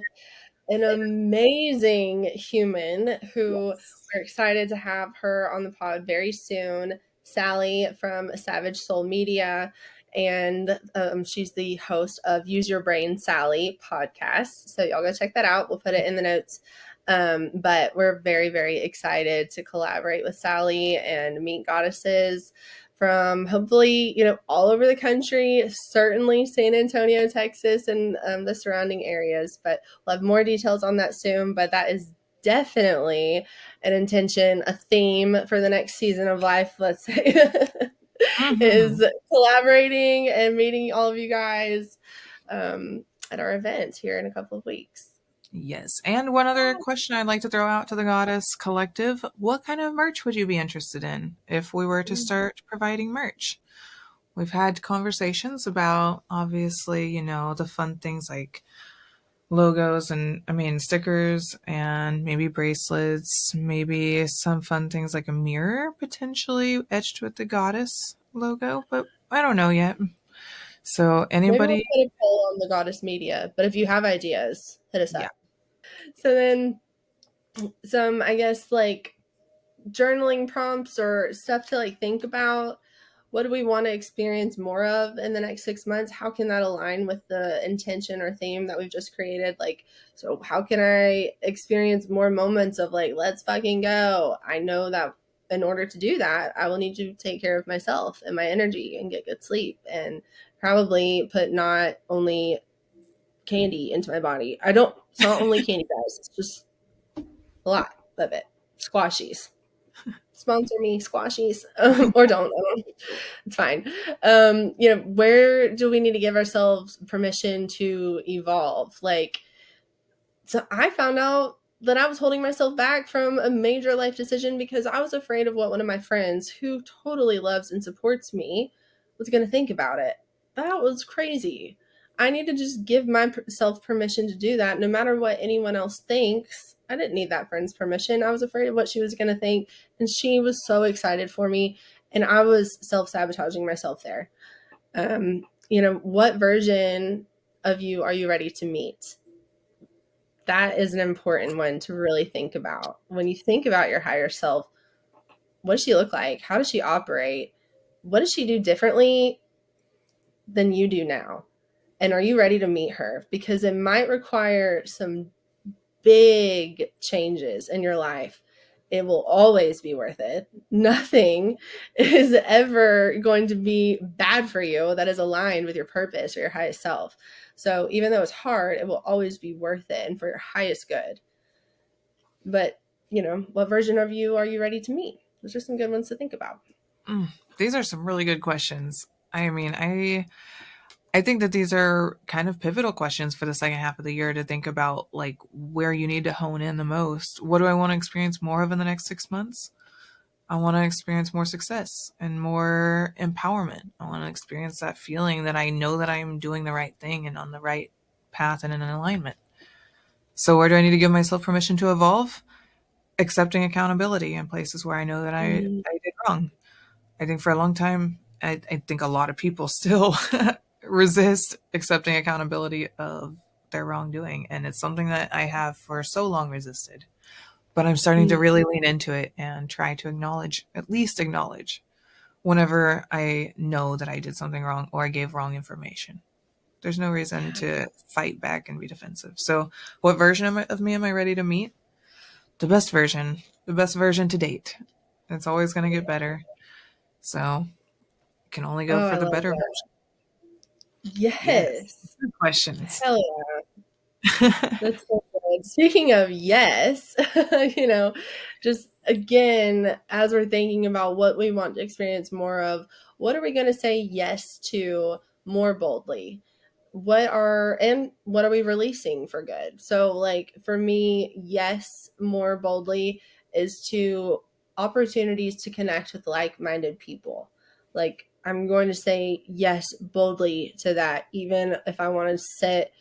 an amazing human who Yes. we're excited to have her on the pod very soon. Sally from Savage Soul Media. And she's the host of Use Your Brain Sally podcast. So y'all go check that out. We'll put it in the notes. But we're very, very excited to collaborate with Sally and meet goddesses from hopefully, all over the country, certainly San Antonio, Texas, and the surrounding areas. But we'll have more details on that soon. But that is definitely an intention, a theme for the next season of life, let's say, Mm-hmm. is collaborating and meeting all of you guys at our event here in a couple of weeks. Yes. And one other question I'd like to throw out to the Goddess Collective. What kind of merch would you be interested in if we were to start providing merch? We've had conversations about, obviously, the fun things like logos and, I mean, stickers and maybe bracelets, maybe some fun things like a mirror potentially etched with the Goddess logo, but I don't know yet. So, Maybe we'll anybody? put a poll on the Goddess Media, but if you have ideas, hit us Yeah. up. So then some, I guess, like journaling prompts or stuff to like think about. What do we want to experience more of in the next 6 months? How can that align with the intention or theme that we've just created? Like, so how can I experience more moments of like, let's fucking go? I know that in order to do that, I will need to take care of myself and my energy and get good sleep and probably put not only candy into my body. It's not only candy, guys. It's just a lot of it. Squashies, sponsor me, squashies, or don't. It's fine. Where do we need to give ourselves permission to evolve? Like, so I found out that I was holding myself back from a major life decision because I was afraid of what one of my friends, who totally loves and supports me, was going to think about it. That was crazy. I need to just give myself permission to do that, no matter what anyone else thinks. I didn't need that friend's permission. I was afraid of what she was going to think, and she was so excited for me, and I was self sabotaging myself there. What version of you are you ready to meet? That is an important one to really think about. When you think about your higher self, what does she look like? How does she operate? What does she do differently than you do now? And are you ready to meet her? Because it might require some big changes in your life. It will always be worth it. Nothing is ever going to be bad for you that is aligned with your purpose or your highest self. So even though it's hard, it will always be worth it and for your highest good. But, what version of you are you ready to meet? Those are some good ones to think about. Mm, these are some really good questions. I mean, I think that these are kind of pivotal questions for the second half of the year to think about, like where you need to hone in the most. What do I want to experience more of in the next 6 months? I want to experience more success and more empowerment. I want to experience that feeling that I know that I'm doing the right thing and on the right path and in an alignment. So, where do I need to give myself permission to evolve? Accepting accountability in places where I know that Mm, I did wrong. I think for a long time, I think a lot of people still resist accepting accountability of their wrongdoing. And it's something that I have for so long resisted. But I'm starting to mm, really lean into it and try to acknowledge, at least acknowledge, whenever I know that I did something wrong or I gave wrong information. There's no reason yeah. to fight back and be defensive. So, what version of me am I ready to meet? The best version to date. It's always going to get better. So, can only go Oh, for I the love better that. version. Yes. Yes. Good questions. Hell yeah. That's so good. Speaking of yes, you know, just again, as we're thinking about what we want to experience more of, what are we going to say yes to more boldly? What are we releasing for good? So, like, for me, yes, more boldly is to opportunities to connect with like minded people. Like, I'm going to say yes boldly to that, even if I want to sit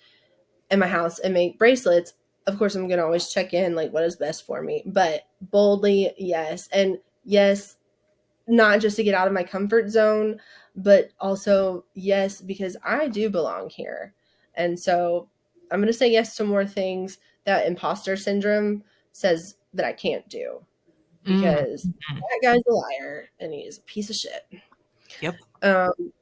in my house and make bracelets. Of course, I'm going to always check in, like, what is best for me, but boldly, yes. And yes, not just to get out of my comfort zone, but also, yes, because I do belong here. And so I'm going to say yes to more things that imposter syndrome says that I can't do, Mm, because that guy's a liar and he's a piece of shit. yep.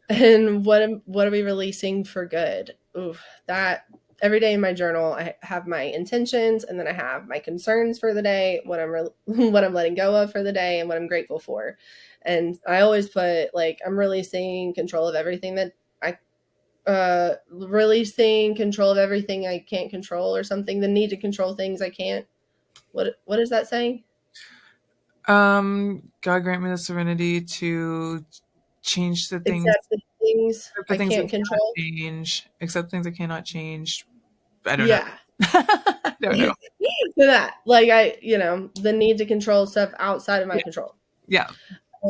And what are we releasing for good? Ooh, that every day in my journal, I have my intentions, and then I have my concerns for the day, what what I'm letting go of for the day, and what I'm grateful for. And I always put like I'm releasing control of everything that I releasing control of everything I can't control, or something. The need to control things I can't. What is that saying? God grant me the serenity to change the things, Except the things accept the I things I can't cannot control. change, accept things I cannot change. I don't Yeah. know. don't know. That, like, the need to control stuff outside of my Yeah, control. yeah,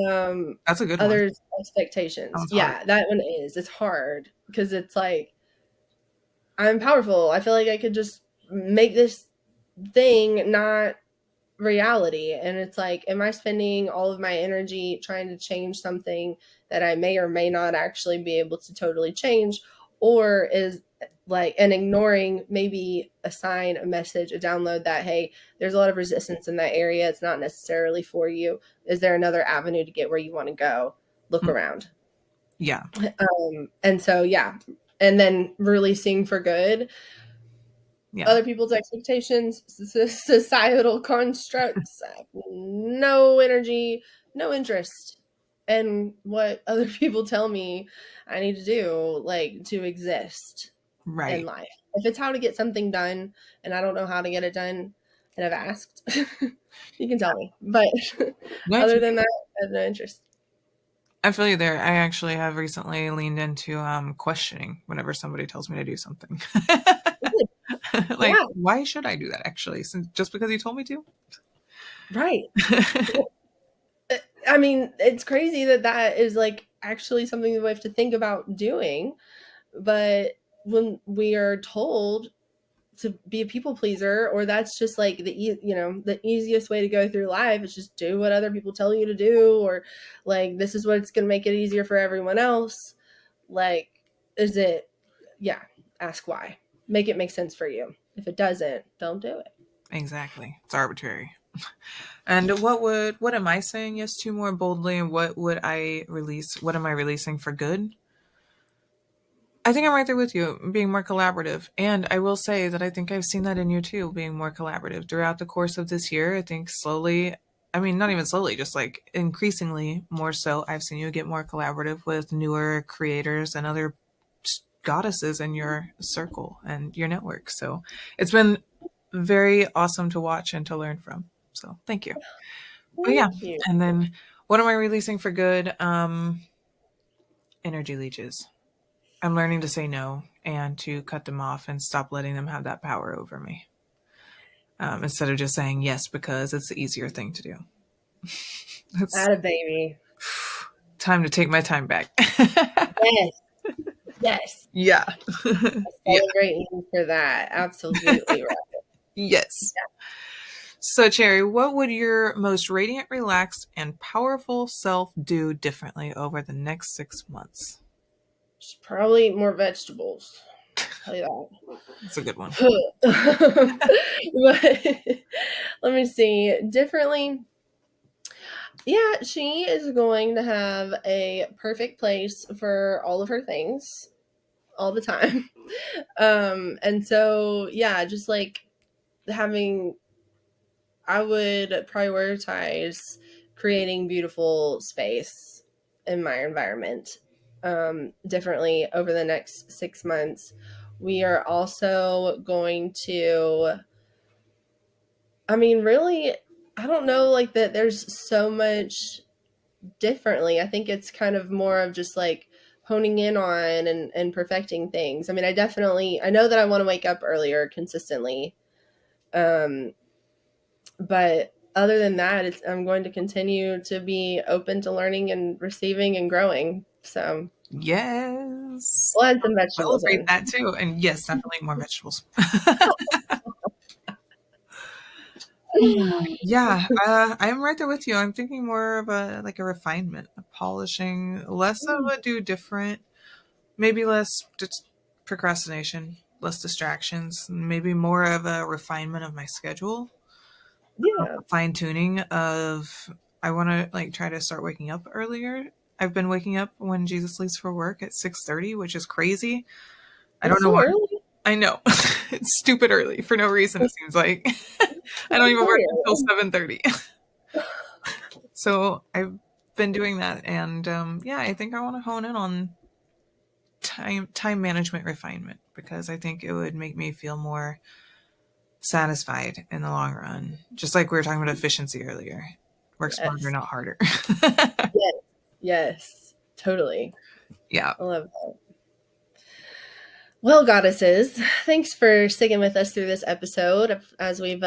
Um, that's a good one. Others' That expectations. one's hard. Yeah, that one is. It's hard because it's like I'm powerful. I feel like I could just make this thing not reality. And it's like, am I spending all of my energy trying to change something that I may or may not actually be able to totally change? Or is like, and ignoring maybe a sign, a message, a download that, hey, there's a lot of resistance in that area. It's not necessarily for you. Is there another avenue to get where you want to go? Look Mm, around. yeah, And so, yeah. And then releasing for good yeah, other people's expectations, societal constructs, no energy, no interest in what other people tell me I need to do, like to exist in right. life. If it's how to get something done and I don't know how to get it done and I've asked, you can tell me. But No, other than that, I have no interest. I feel you there. I actually have recently leaned into questioning whenever somebody tells me to do something. Like, Yeah, why should I do that actually? Since just because you told me to? right. I mean, it's crazy that that is like actually something that we have to think about doing. But when we are told to be a people pleaser, or that's just like the easiest way to go through life is just do what other people tell you to do, or like this is what's going to make it easier for everyone else. Like, is it? Yeah, ask why. Make it make sense for you. If it doesn't, don't do it. Exactly. It's arbitrary. And what am I saying yes to more boldly, and what would I release? What am I releasing for good? I think I'm right there with you, being more collaborative. And I will say that I think I've seen that in you too, being more collaborative throughout the course of this year. I think slowly, I mean, not even slowly, just like increasingly more so, I've seen you get more collaborative with newer creators and other goddesses in your circle and your network. So it's been very awesome to watch and to learn from. So thank you. But yeah, Thank you. and then what am I releasing for good? Energy leeches. I'm learning to say no and to cut them off and stop letting them have that power over me. Instead of just saying yes because it's the easier thing to do. It's Atta baby. time to take my time back. Yes. Yes. Yeah. Yeah. Celebrate you for that. Absolutely right. Yes. So, Cherry, what would your most radiant, relaxed, and powerful self do differently over the next 6 months? Just probably eat more vegetables. Tell you That's a good one. that. But let me see. Differently. Yeah, she is going to have a perfect place for all of her things all the time. And so yeah, just like having I would prioritize creating beautiful space in my environment differently over the next 6 months. We are also going to, I mean, really, I don't know, like that there's so much differently. I think it's kind of more of just like honing in on and perfecting things. I mean, I know that I want to wake up earlier consistently. Um, But other than that, I'm going to continue to be open to learning and receiving and growing. So Yes. we'll add some vegetables Celebrate in. that too. And yes, definitely more vegetables. Yeah, I'm right there with you. I'm thinking more of a like a refinement, a polishing, less of a do different, maybe less procrastination, less distractions, maybe more of a refinement of my schedule, Yeah, fine tuning of I want to like try to start waking up earlier. I've been waking up when Jesus leaves for work at 6:30, which is crazy. I don't it's know so why. early. I know. It's stupid early for no reason it seems like. I don't It's even work very until early. 7:30. So I've been doing that, and yeah, I think I want to hone in on time management refinement because I think it would make me feel more satisfied in the long run. Just like we were talking about efficiency earlier, work smarter, Yes, not harder. yes, yes, totally. Yeah. I love that. Well, goddesses, thanks for sticking with us through this episode as we've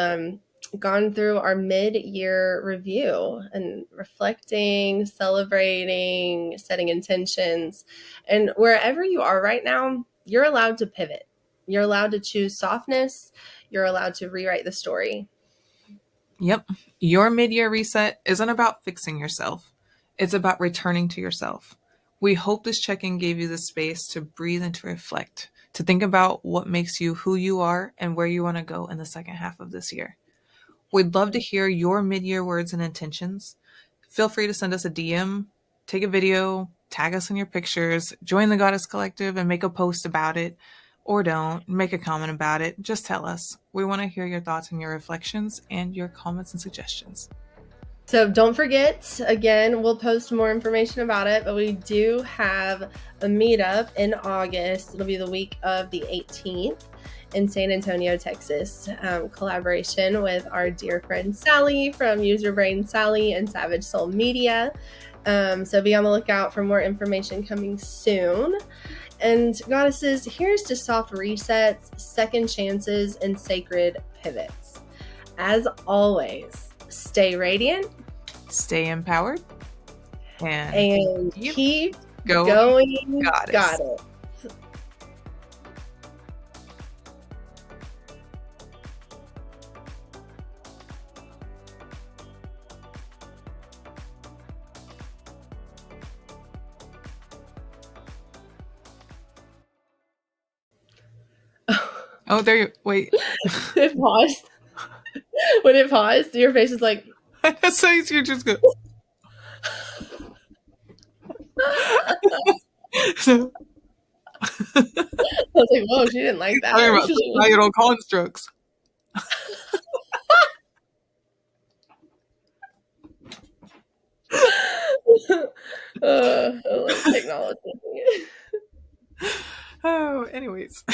gone through our mid year review and reflecting, celebrating, setting intentions. And wherever you are right now, you're allowed to pivot. You're allowed to choose softness. You're allowed to rewrite the story. Yep. Your mid year reset isn't about fixing yourself, it's about returning to yourself. We hope this check in gave you the space to breathe and to reflect, to think about what makes you who you are and where you want to go in the second half of this year. We'd love to hear your mid year words and intentions. Feel free to send us a DM, take a video, tag us in your pictures, join the Goddess Collective and make a post about it. Or don't, make a comment about it. Just tell us. We want to hear your thoughts and your reflections and your comments and suggestions. So don't forget, again, we'll post more information about it, but we do have a meetup in August. It'll be the week of the 18th in San Antonio, Texas. Collaboration with our dear friend Sally from User Brain Sally and Savage Soul Media. So be on the lookout for more information coming soon. And goddesses, here's to soft resets, second chances, and sacred pivots. As always, stay radiant, Stay empowered and keep going, going, Goddess. got it. Oh, there you wait. It paused. When it paused, your face is like, So you're just good. So I was like, whoa, she didn't like that. talking about societal constructs. I like technology. Oh, anyways.